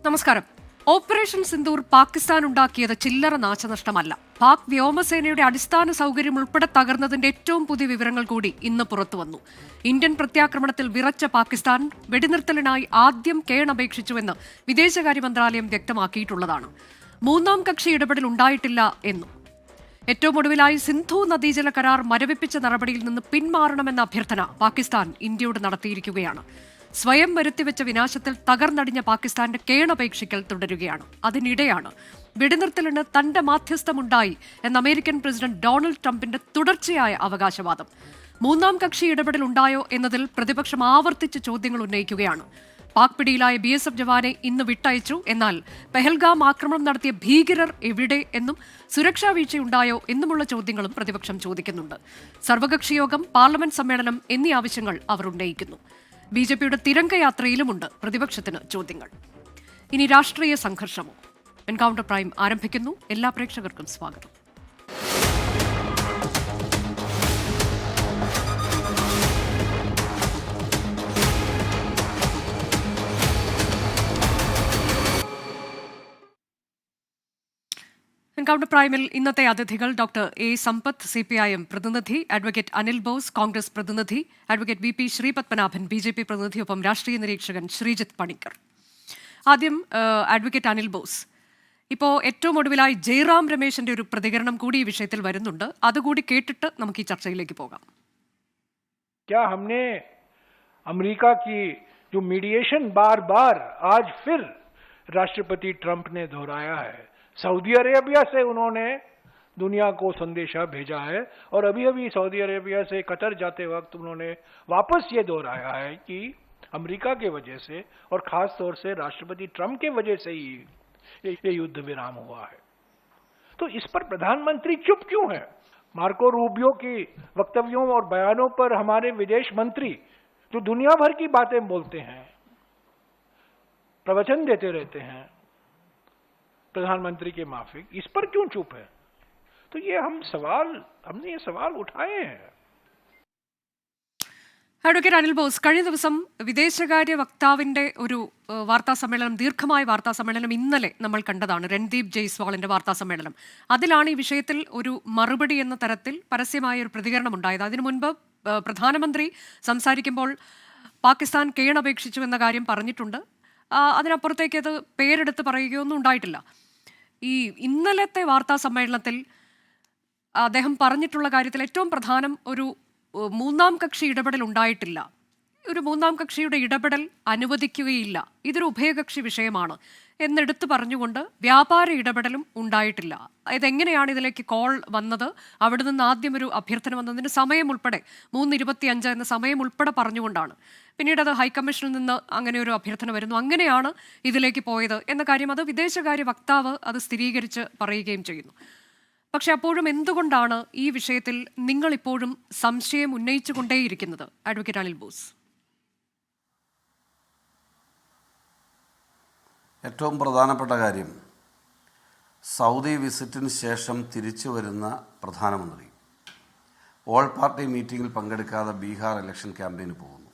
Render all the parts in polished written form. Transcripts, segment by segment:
നമസ്കാരം. ഓപ്പറേഷൻ സിന്ദൂർ പാകിസ്ഥാൻ ഉണ്ടാക്കിയത് ചില്ലറ നാശനഷ്ടമല്ല. പാക് വ്യോമസേനയുടെ അടിസ്ഥാന സൗകര്യം ഉൾപ്പെടെ തകർന്നതിന്റെ ഏറ്റവും പുതിയ വിവരങ്ങൾ കൂടി ഇന്ന് പുറത്തുവന്നു. ഇന്ത്യൻ പ്രത്യാക്രമണത്തിൽ വിറച്ച പാകിസ്ഥാൻ വെടിനിർത്തലിനായി ആദ്യം കേണപേക്ഷിച്ചുവെന്ന് വിദേശകാര്യ മന്ത്രാലയം വ്യക്തമാക്കിയിട്ടുള്ളതാണ്. മൂന്നാം കക്ഷി ഇടപെടൽ ഉണ്ടായിട്ടില്ല എന്നും ഏറ്റവും ഒടുവിലായി സിന്ധു നദീജല കരാർ മരവിപ്പിച്ച നടപടിയിൽ നിന്ന് പിന്മാറണമെന്ന അഭ്യർത്ഥന പാകിസ്ഥാൻ ഇന്ത്യയോട് നടത്തിയിരിക്കുകയാണ്. സ്വയം വരുത്തിവെച്ച വിനാശത്തിൽ തകർന്നടിഞ്ഞ പാകിസ്ഥാന്റെ കേണപേക്ഷിക്കൽ തുടരുകയാണ്. അതിനിടെയാണ് വെടിനിർത്തലിന് തന്റെ മാധ്യസ്ഥമുണ്ടായി എന്ന അമേരിക്കൻ പ്രസിഡന്റ് ഡൊണാൾഡ് ട്രംപിന്റെ തുടർച്ചയായ അവകാശവാദം. മൂന്നാം കക്ഷി ഇടപെടൽ ഉണ്ടായോ എന്നതിൽ പ്രതിപക്ഷം ആവർത്തിച്ച് ചോദ്യങ്ങൾ ഉന്നയിക്കുകയാണ്. പാക് പിടിയിലായ BSF ജവാനെ ഇന്ന് വിട്ടയച്ചു. എന്നാൽ പെഹൽഗാം ആക്രമണം നടത്തിയ ഭീകരർ എവിടെ എന്നും സുരക്ഷാ വീഴ്ചയുണ്ടായോ എന്നുമുള്ള ചോദ്യങ്ങളും പ്രതിപക്ഷം ചോദിക്കുന്നുണ്ട്. സർവകക്ഷി യോഗം, പാർലമെന്റ് സമ്മേളനം എന്നീ ആവശ്യങ്ങൾ അവർ ഉന്നയിക്കുന്നു. BJPയുടെ തിരംഗയാത്രയിലുമുണ്ട് പ്രതിപക്ഷത്തിന് ചോദ്യങ്ങൾ. ഇനി രാഷ്ട്രീയ സംഘർഷമോ? എൻകൗണ്ടർ പ്രൈം ആരംഭിക്കുന്നു. എല്ലാ പ്രേക്ഷകർക്കും സ്വാഗതം. എൻകൗണ്ടർ പ്രൈമിൽ ഇന്നത്തെ അതിഥികൾ ഡോക്ടർ A. സമ്പത്ത്, CPIM പ്രതിനിധി, അഡ്വക്കേറ്റ് അനിൽ ബോസ്, കോൺഗ്രസ് പ്രതിനിധി, അഡ്വക്കേറ്റ് VP ശ്രീപത്മനാഭൻ, BJP പ്രതിനിധി, ഒപ്പം രാഷ്ട്രീയ നിരീക്ഷകൻ ശ്രീജിത്ത് പണിക്കർ. ആദ്യം അഡ്വക്കേറ്റ് അനിൽ ബോസ്, ഇപ്പോൾ ഏറ്റവും ഒടുവിലായി ജയറാം രമേശിന്റെ ഒരു പ്രതികരണം കൂടി ഈ വിഷയത്തിൽ വരുന്നുണ്ട്. അതുകൂടി കേട്ടിട്ട് നമുക്ക് ഈ ചർച്ചയിലേക്ക് പോകാം. क्या हमने अमेरिका की जो मीडिएशन बार बार आज फिर राष्ट्रपति ट्रंप ने दोहराया है, सऊदी अरेबिया से उन्होंने दुनिया को संदेशा भेजा है और अभी अभी सऊदी अरेबिया से कतर जाते वक्त उन्होंने वापस ये दोहराया है कि अमेरिका के वजह से और खास तौर से राष्ट्रपति ट्रंप के वजह से ही ये युद्ध विराम हुआ है. तो इस पर प्रधानमंत्री चुप क्यों है? मार्को रूबियो की वक्तव्यों और बयानों पर हमारे विदेश मंत्री जो दुनिया भर की बातें बोलते हैं, प्रवचन देते रहते हैं प्रधानमंत्री के माफिक, इस पर क्यों चुप है? तो ये हमने ये सवाल उठाए हैं. അഡ്വക്കേറ്റ് അനിൽ ബോസ്, കഴിഞ്ഞ ദിവസം വിദേശകാര്യ വക്താവിന്റെ ഒരു വാർത്താ സമ്മേളനം, ദീർഘമായ വാർത്താ സമ്മേളനം ഇന്നലെ നമ്മൾ കണ്ടതാണ്. രൺദീപ് ജയ്സ്വാളിന്റെ വാർത്താ സമ്മേളനം. അതിലാണ് ഈ വിഷയത്തിൽ ഒരു മറുപടി എന്ന തരത്തിൽ പരസ്യമായ ഒരു പ്രതികരണം ഉണ്ടായത്. അതിനു മുൻപ് പ്രധാനമന്ത്രി സംസാരിക്കുമ്പോൾ പാകിസ്ഥാൻ കേണപേക്ഷിച്ചു എന്ന കാര്യം പറഞ്ഞിട്ടുണ്ട്. അതിനപ്പുറത്തേക്ക് അത് പേരെടുത്ത് പറയുകയൊന്നും ഉണ്ടായിട്ടില്ല. ഈ ഇന്നലത്തെ വാർത്താ സമ്മേളനത്തിൽ അദ്ദേഹം പറഞ്ഞിട്ടുള്ള കാര്യത്തിൽ ഏറ്റവും പ്രധാനം ഒരു മൂന്നാം കക്ഷി ഇടപെടൽ ഉണ്ടായിട്ടില്ല. ഒരു മൂന്നാം കക്ഷിയുടെ ഇടപെടൽ അനുവദിക്കുകയില്ല, ഇതൊരു ഉഭയകക്ഷി വിഷയമാണ് എന്നെടുത്ത് പറഞ്ഞുകൊണ്ട് വ്യാപാര ഇടപെടലും ഉണ്ടായിട്ടില്ല. ഇതെങ്ങനെയാണ് ഇതിലേക്ക് കോൾ വന്നത്? അവിടെ നിന്ന് ആദ്യം ഒരു അഭ്യർത്ഥന വന്നതിന് സമയം ഉൾപ്പെടെ 3:25 എന്ന സമയം ഉൾപ്പെടെ പറഞ്ഞുകൊണ്ടാണ്. പിന്നീട് അത് ഹൈക്കമ്മീഷനിൽ നിന്ന് അങ്ങനെ ഒരു അഭ്യർത്ഥന വരുന്നു. അങ്ങനെയാണ് ഇതിലേക്ക് പോയത് എന്ന കാര്യം അത് വിദേശകാര്യ വക്താവ് അത് സ്ഥിരീകരിച്ച് പറയുകയും ചെയ്യുന്നു. പക്ഷെ അപ്പോഴും എന്തുകൊണ്ടാണ് ഈ വിഷയത്തിൽ നിങ്ങൾ ഇപ്പോഴും സംശയം ഉന്നയിച്ചുകൊണ്ടേയിരിക്കുന്നത്? Advocate Anil boss. ഏറ്റവും പ്രധാനപ്പെട്ട കാര്യം, സൗദി വിസിറ്റിന് ശേഷം തിരിച്ചു വരുന്ന പ്രധാനമന്ത്രി ഓൾ പാർട്ടി മീറ്റിങ്ങിൽ പങ്കെടുക്കാതെ ബീഹാർ ഇലക്ഷൻ ക്യാമ്പയിന് പോകുന്നു.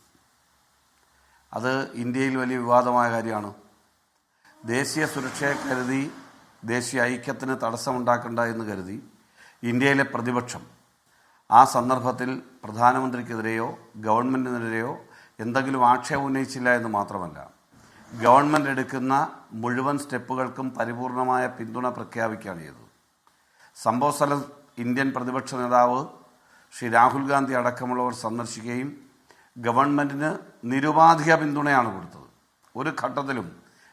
അത് ഇന്ത്യയിൽ വലിയ വിവാദമായ കാര്യമാണ്. ദേശീയ സുരക്ഷയെ കരുതി, ദേശീയ ഐക്യത്തിന് തടസ്സമുണ്ടാക്കണ്ട എന്ന് കരുതി ഇന്ത്യയിലെ പ്രതിപക്ഷം ആ സന്ദർഭത്തിൽ പ്രധാനമന്ത്രിക്കെതിരെയോ ഗവൺമെൻറ്റിനെതിരെയോ എന്തെങ്കിലും ആക്ഷേപം ഉന്നയിച്ചില്ല എന്ന് മാത്രമല്ല, ഗവൺമെൻറ് എടുക്കുന്ന മുഴുവൻ സ്റ്റെപ്പുകൾക്കും പരിപൂർണമായ പിന്തുണ പ്രഖ്യാപിക്കുകയാണ് ചെയ്തത്. സംഭവസ്ഥലം ഇന്ത്യൻ പ്രതിപക്ഷ നേതാവ് ശ്രീ രാഹുൽ ഗാന്ധി അടക്കമുള്ളവർ സന്ദർശിക്കുകയും ഗവൺമെൻറ്റിന് നിരുപാധിക പിന്തുണയാണ് കൊടുത്തത്. ഒരു ഘട്ടത്തിലും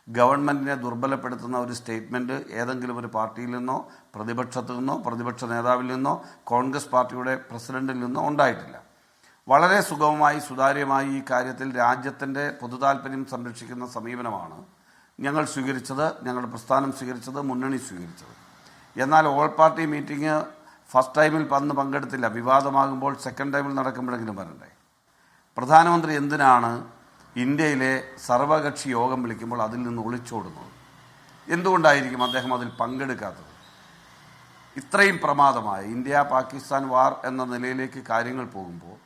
ഗവൺമെൻറ്റിനെ ദുർബലപ്പെടുത്തുന്ന ഒരു സ്റ്റേറ്റ്മെൻറ്റ് ഏതെങ്കിലും ഒരു പാർട്ടിയിൽ നിന്നോ പ്രതിപക്ഷത്തു നിന്നോ പ്രതിപക്ഷ നേതാവിൽ നിന്നോ കോൺഗ്രസ് പാർട്ടിയുടെ പ്രസിഡന്റിൽ നിന്നോ ഉണ്ടായിട്ടില്ല. വളരെ സുഗമമായി സുതാര്യമായി ഈ കാര്യത്തിൽ രാജ്യത്തിൻ്റെ പൊതുതാൽപര്യം സംരക്ഷിക്കുന്ന സമീപനമാണ് ഞങ്ങൾ സ്വീകരിച്ചത്, ഞങ്ങളുടെ പ്രസ്ഥാനം സ്വീകരിച്ചത്, മുന്നണി സ്വീകരിച്ചത്. എന്നാൽ ഓൾ പാർട്ടി മീറ്റിംഗ് ഫസ്റ്റ് ടൈമിൽ വന്ന് പങ്കെടുത്തില്ല. വിവാദമാകുമ്പോൾ സെക്കൻഡ് ടൈമിൽ നടക്കുമ്പോഴെങ്കിലും വരണ്ടേ? പ്രധാനമന്ത്രി എന്തിനാണ് ഇന്ത്യയിലെ സർവകക്ഷി യോഗം വിളിക്കുമ്പോൾ അതിൽ നിന്ന് ഒളിച്ചോടുന്നത്? എന്തുകൊണ്ടായിരിക്കും അദ്ദേഹം അതിൽ പങ്കെടുക്കാത്തത്? ഇത്രയും പ്രമാദമായ ഇന്ത്യ പാകിസ്ഥാൻ വാർ എന്ന നിലയിലേക്ക് കാര്യങ്ങൾ പോകുമ്പോൾ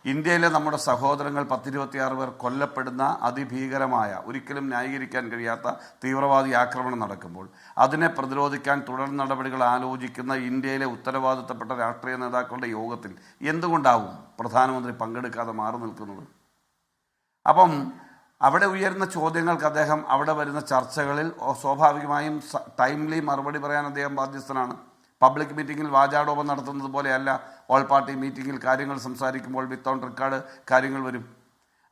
ഇന്ത്യയിലെ നമ്മുടെ സഹോദരങ്ങൾ 10-26 പേർ കൊല്ലപ്പെടുന്ന അതിഭീകരമായ, ഒരിക്കലും ന്യായീകരിക്കാൻ കഴിയാത്ത തീവ്രവാദി ആക്രമണം നടക്കുമ്പോൾ അതിനെ പ്രതിരോധിക്കാൻ തുടർ നടപടികൾ ആലോചിക്കുന്ന ഇന്ത്യയിലെ ഉത്തരവാദിത്തപ്പെട്ട രാഷ്ട്രീയ നേതാക്കളുടെ യോഗത്തിൽ എന്തുകൊണ്ടാവും പ്രധാനമന്ത്രി പങ്കെടുക്കാതെ മാറി നിൽക്കുന്നത്? അപ്പം അവിടെ ഉയരുന്ന ചോദ്യങ്ങൾക്ക് അദ്ദേഹം, അവിടെ വരുന്ന ചർച്ചകളിൽ സ്വാഭാവികമായും ടൈംലി മറുപടി പറയാൻ അദ്ദേഹം ബാധ്യസ്ഥനാണ്. പബ്ലിക് മീറ്റിങ്ങിൽ വാചാടോപം നടത്തുന്നത് പോലെയല്ല ഓൾ പാർട്ടി മീറ്റിങ്ങിൽ കാര്യങ്ങൾ സംസാരിക്കുമ്പോൾ വിത്തൗട്ട് റെക്കോർഡ് കാര്യങ്ങൾ വരും.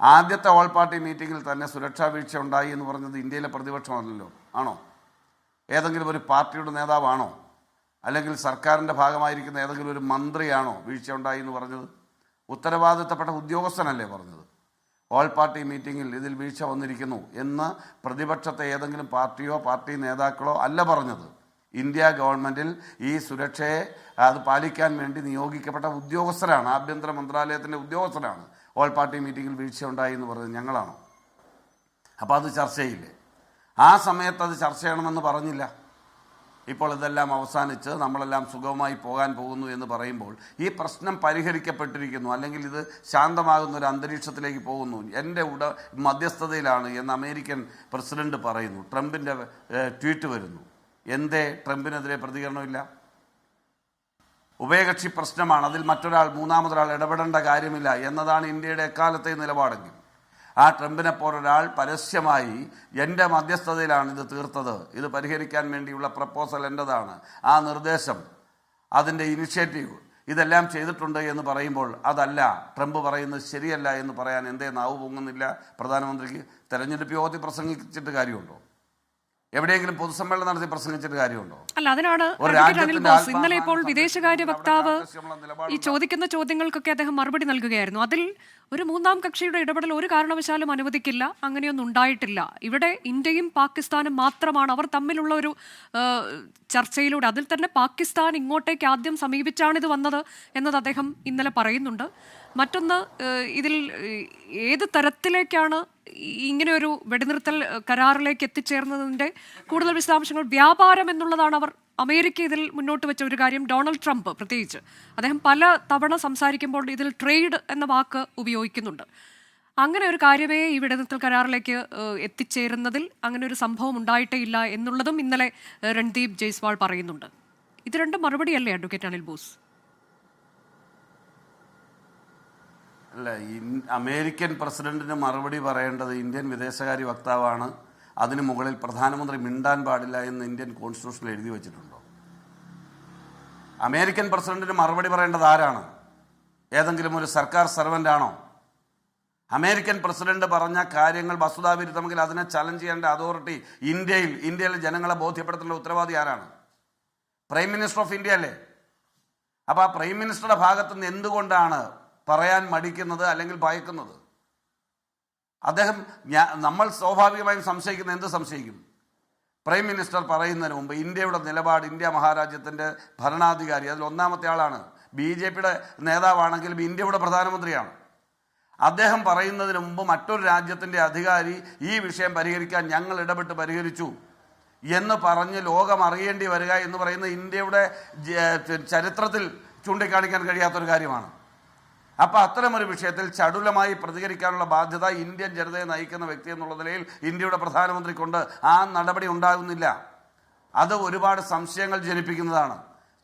ആദ്യത്തെ ഓൾ പാർട്ടി മീറ്റിങ്ങിൽ തന്നെ സുരക്ഷാ വീഴ്ച ഉണ്ടായി എന്ന് പറഞ്ഞത് ഇന്ത്യയിലെ പ്രതിപക്ഷമല്ലല്ലോ, ആണോ? ഏതെങ്കിലും ഒരു പാർട്ടിയുടെ നേതാവാണോ? അല്ലെങ്കിൽ സർക്കാരിൻ്റെ ഭാഗമായിരിക്കുന്ന ഏതെങ്കിലും ഒരു മന്ത്രിയാണോ വീഴ്ച ഉണ്ടായി എന്ന് പറഞ്ഞത്? ഉത്തരവാദിത്തപ്പെട്ട ഉദ്യോഗസ്ഥനല്ലേ പറഞ്ഞത്? ഓൾ പാർട്ടി മീറ്റിങ്ങിൽ ഇതിൽ വീഴ്ച വന്നിരിക്കുന്നു എന്ന് പ്രതിപക്ഷത്തെ ഏതെങ്കിലും പാർട്ടിയോ പാർട്ടി നേതാക്കളോ അല്ല പറഞ്ഞത്. ഇന്ത്യ ഗവൺമെൻറ്റിൽ ഈ സുരക്ഷയെ അത് പാലിക്കാൻ വേണ്ടി നിയോഗിക്കപ്പെട്ട ഉദ്യോഗസ്ഥരാണ്, ആഭ്യന്തര മന്ത്രാലയത്തിൻ്റെ ഉദ്യോഗസ്ഥരാണ് ഓൾ പാർട്ടി മീറ്റിങ്ങിൽ വീഴ്ച ഉണ്ടായി എന്ന് പറഞ്ഞത് ഞങ്ങളാണോ? അപ്പോൾ അത് ചർച്ച ചെയ്യില്ലേ? ആ സമയത്ത് അത് ചർച്ച ചെയ്യണമെന്ന് പറഞ്ഞില്ല. ഇപ്പോൾ ഇതെല്ലാം അവസാനിച്ച് നമ്മളെല്ലാം സുഗമമായി പോകാൻ പോകുന്നു എന്ന് പറയുമ്പോൾ ഈ പ്രശ്നം പരിഹരിക്കപ്പെട്ടിരിക്കുന്നു, അല്ലെങ്കിൽ ഇത് ശാന്തമാകുന്ന ഒരു അന്തരീക്ഷത്തിലേക്ക് പോകുന്നു, എൻ്റെ മധ്യസ്ഥതയിലാണ് എന്ന് അമേരിക്കൻ പ്രസിഡന്റ് പറയുന്നു. ട്രംപിൻ്റെ ട്വീറ്റ് വരുന്നു. എന്തേ ട്രംപിനെതിരെ പ്രതികരണമില്ല? ഉഭയകക്ഷി പ്രശ്നമാണ്, അതിൽ മൂന്നാമതൊരാൾ ഇടപെടേണ്ട കാര്യമില്ല എന്നതാണ് ഇന്ത്യയുടെ എക്കാലത്തെ നിലപാടെങ്കിൽ, ആ ട്രംപിനെ പോലൊരാൾ പരസ്യമായി എൻ്റെ മധ്യസ്ഥതയിലാണ് ഇത് തീർത്തത്, ഇത് പരിഹരിക്കാൻ വേണ്ടിയുള്ള പ്രപ്പോസൽ എൻ്റെതാണ്, ആ നിർദ്ദേശം, അതിൻ്റെ ഇനിഷ്യേറ്റീവ് ഇതെല്ലാം ചെയ്തിട്ടുണ്ട് എന്ന് പറയുമ്പോൾ അതല്ല, ട്രംപ് പറയുന്നത് ശരിയല്ല എന്ന് പറയാൻ എന്തേ നാവ് പൊങ്ങുന്നില്ല പ്രധാനമന്ത്രിക്ക്? തെരഞ്ഞെടുപ്പ് യോഗത്തിൽ പ്രസംഗിച്ചിട്ട് കാര്യമുണ്ടോ? എവിടെയെങ്കിലും പൊതുസമ്മേളനം നടത്തി പ്രസംഗിച്ചിട്ട് കാര്യമുണ്ടോ? അല്ല, അതിനാണ് ഇന്നലെ ഇപ്പോൾ വിദേശകാര്യ വക്താവ് ഈ ചോദിക്കുന്ന ചോദ്യങ്ങൾക്കൊക്കെ അദ്ദേഹം മറുപടി നൽകുകയായിരുന്നു. അതിൽ ഒരു മൂന്നാം കക്ഷിയുടെ ഇടപെടൽ ഒരു കാരണവശാലും അനുവദിക്കില്ല, അങ്ങനെയൊന്നും ഉണ്ടായിട്ടില്ല. ഇവിടെ ഇന്ത്യയും പാകിസ്ഥാനും മാത്രമാണ്, അവർ തമ്മിലുള്ള ഒരു ചർച്ചയിലൂടെ, അതിൽ തന്നെ പാകിസ്ഥാൻ ഇങ്ങോട്ടേക്ക് ആദ്യം സമീപിച്ചാണിത് വന്നത് എന്നത് അദ്ദേഹം ഇന്നലെ പറയുന്നുണ്ട്. മറ്റൊന്ന്, ഇതിൽ ഏത് തരത്തിലേക്കാണ് ഇങ്ങനെ ഒരു വെടിനിർത്തൽ കരാറിലേക്ക് എത്തിച്ചേർന്നതിൻ്റെ കൂടുതൽ വിശദാംശങ്ങൾ, വ്യാപാരം എന്നുള്ളതാണ് അവർ അമേരിക്ക ഇതിൽ മുന്നോട്ട് വെച്ച ഒരു കാര്യം. ഡൊണാൾഡ് ട്രംപ് പ്രത്യേകിച്ച് അദ്ദേഹം പല തവണ സംസാരിക്കുമ്പോൾ ഇതിൽ ട്രേഡ് എന്ന വാക്ക് ഉപയോഗിക്കുന്നുണ്ട്. അങ്ങനെ ഒരു കാര്യമേ ഈ വെടിനിർത്തൽ കരാറിലേക്ക് എത്തിച്ചേരുന്നതിൽ അങ്ങനെ ഒരു സംഭവം ഉണ്ടായിട്ടേ ഇല്ല എന്നുള്ളതും ഇന്നലെ രൺദീപ് ജയ്സ്വാൾ പറയുന്നുണ്ട്. ഇത് രണ്ടും മറുപടിയല്ലേ അഡ്വക്കേറ്റ് അനിൽ ബോസ്? അല്ല, അമേരിക്കൻ പ്രസിഡന്റിന് മറുപടി പറയേണ്ടത് ഇന്ത്യൻ വിദേശകാര്യ വക്താവാണ്. അതിന് മുകളിൽ പ്രധാനമന്ത്രി മിണ്ടാൻ പാടില്ല എന്ന് ഇന്ത്യൻ കോൺസ്റ്റിറ്റ്യൂഷനിൽ എഴുതി വച്ചിട്ടുണ്ടോ? അമേരിക്കൻ പ്രസിഡന്റിന് മറുപടി പറയേണ്ടത് ആരാണ്? ഏതെങ്കിലും ഒരു സർക്കാർ സർവൻ്റ് ആണോ? അമേരിക്കൻ പ്രസിഡന്റ് പറഞ്ഞ കാര്യങ്ങൾ വസ്തുതാവിരുദ്ധമെങ്കിൽ അതിനെ ചലഞ്ച് ചെയ്യേണ്ട അതോറിറ്റി ഇന്ത്യയിലെ ജനങ്ങളെ ബോധ്യപ്പെടുത്തേണ്ട ഉത്തരവാദി ആരാണ്? പ്രൈം മിനിസ്റ്റർ ഓഫ് ഇന്ത്യ അല്ലേ? അപ്പോൾ ആ പ്രൈം മിനിസ്റ്ററുടെ ഭാഗത്തു നിന്ന് എന്തുകൊണ്ടാണ് പറയാൻ മടിക്കുന്നത് അല്ലെങ്കിൽ ഭയക്കുന്നത്? നമ്മൾ സ്വാഭാവികമായും എന്ത് സംശയിക്കും? പ്രൈം മിനിസ്റ്റർ പറയുന്നതിന് മുമ്പ് ഇന്ത്യയുടെ നിലപാട്, ഇന്ത്യ മഹാരാജ്യത്തിൻ്റെ ഭരണാധികാരി, അതിൽ ഒന്നാമത്തെ ആളാണ്, BJPയുടെ നേതാവാണെങ്കിലും ഇന്ത്യയുടെ പ്രധാനമന്ത്രിയാണ്. അദ്ദേഹം പറയുന്നതിന് മുമ്പ് മറ്റൊരു രാജ്യത്തിൻ്റെ അധികാരി ഈ വിഷയം പരിഹരിക്കാൻ ഞങ്ങൾ ഇടപെട്ട് പരിഹരിച്ചു എന്ന് പറഞ്ഞ് ലോകം അറിയേണ്ടി വരിക എന്ന് പറയുന്നത് ഇന്ത്യയുടെ ചരിത്രത്തിൽ ചൂണ്ടിക്കാണിക്കാൻ കഴിയാത്തൊരു കാര്യമാണ്. അപ്പോൾ അത്തരമൊരു വിഷയത്തിൽ ചടുലമായി പ്രതികരിക്കാനുള്ള ബാധ്യത ഇന്ത്യൻ ജനതയെ നയിക്കുന്ന വ്യക്തി എന്നുള്ള നിലയിൽ ഇന്ത്യയുടെ പ്രധാനമന്ത്രിക്കുണ്ട്. ആ നടപടി ഉണ്ടാകുന്നില്ല. അത് ഒരുപാട് സംശയങ്ങൾ ജനിപ്പിക്കുന്നതാണ്.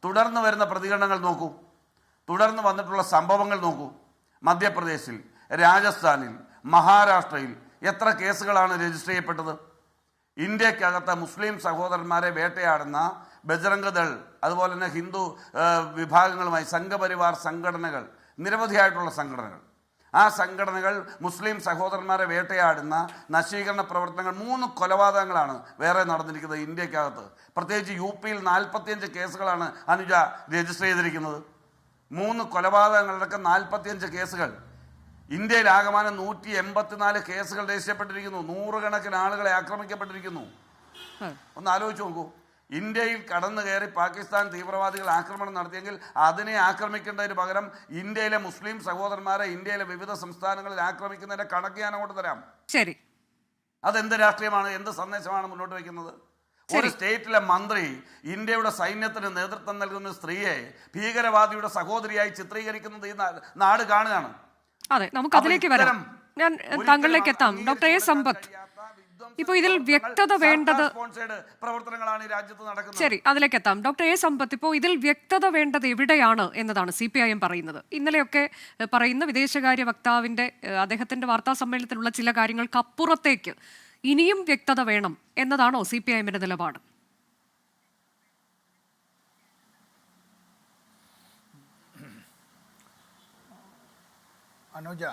തുടർന്ന് വരുന്ന പ്രതികരണങ്ങൾ നോക്കൂ, തുടർന്ന് വന്നിട്ടുള്ള സംഭവങ്ങൾ നോക്കൂ. മധ്യപ്രദേശിൽ, രാജസ്ഥാനിൽ, മഹാരാഷ്ട്രയിൽ എത്ര കേസുകളാണ് രജിസ്റ്റർ ചെയ്യപ്പെട്ടത്? ഇന്ത്യക്കകത്ത് മുസ്ലിം സഹോദരന്മാരെ വേട്ടയാടുന്ന ബജ്റംഗ് ദൾ, അതുപോലെ തന്നെ ഹിന്ദു വിഭാഗങ്ങളുമായി സംഘപരിവാർ സംഘടനകൾ, നിരവധിയായിട്ടുള്ള സംഘടനകൾ, ആ സംഘടനകൾ മുസ്ലിം സഹോദരന്മാരെ വേട്ടയാടുന്ന നശീകരണ പ്രവർത്തനങ്ങൾ, 3 കൊലപാതകങ്ങളാണ് വേറെ നടന്നിരിക്കുന്നത് ഇന്ത്യക്കകത്ത്. പ്രത്യേകിച്ച് UPയിൽ 45 കേസുകളാണ് അനുജ രജിസ്റ്റർ ചെയ്തിരിക്കുന്നത്. 3 കൊലപാതകങ്ങളടക്കം 45 കേസുകൾ. ഇന്ത്യയിൽ ആകമാനം 184 കേസുകൾ രജിസ്റ്റർ ചെയ്യപ്പെട്ടിരിക്കുന്നു. 100 കണക്കിന് ആളുകളെ ആക്രമിക്കപ്പെട്ടിരിക്കുന്നു. ഒന്ന് ആലോചിച്ച് നോക്കൂ. ഇന്ത്യയിൽ കടന്നു കയറി പാകിസ്ഥാൻ തീവ്രവാദികൾ ആക്രമണം നടത്തിയെങ്കിൽ അതിനെ ആക്രമിക്കേണ്ടതിന് പകരം ഇന്ത്യയിലെ മുസ്ലിം സഹോദരന്മാരെ ഇന്ത്യയിലെ വിവിധ സംസ്ഥാനങ്ങളിൽ ആക്രമിക്കുന്നതിന്റെ കണക്ക് ഞാൻ അങ്ങോട്ട് തരാം. ശരി, അതെന്ത് രാഷ്ട്രീയമാണ്, എന്ത് സന്ദേശമാണ് മുന്നോട്ട് വയ്ക്കുന്നത്? ഒരു സ്റ്റേറ്റിലെ മന്ത്രി ഇന്ത്യയുടെ സൈന്യത്തിന് നേതൃത്വം നൽകുന്ന സ്ത്രീയെ ഭീകരവാദിയുടെ സഹോദരിയായി ചിത്രീകരിക്കുന്നത് ഈ നാട് കാണുകയാണ്. അതെ, നമുക്ക് അതിലേക്ക് വരാം. ഞാൻ താങ്കളിലേക്ക് എത്താം. ഡോക്ടർ എ സമ്പത്ത്, ഇപ്പോൾ ഇതിൽ വ്യക്തത വേണ്ടത് പ്രവർത്തനങ്ങളാണ് രാജ്യത്ത് നടക്കുന്നത്. ശരി, അതിലേക്ക് എത്താം. ഡോക്ടർ എ സമ്പത്ത്, ഇപ്പോൾ ഇതിൽ വ്യക്തത വേണ്ടത് എവിടെയാണ് എന്നതാണ് CPIM പറയുന്നത്. ഇന്നലെയൊക്കെ പറയുന്ന വിദേശകാര്യ വക്താവിന്റെ അദ്ദേഹത്തിന്റെ വാർത്താ സമ്മേളനത്തിലുള്ള ചില കാര്യങ്ങൾക്ക് അപ്പുറത്തേക്ക് ഇനിയും വ്യക്തത വേണം എന്നതാണോ CPIMന്റെ നിലപാട്? അനുജ,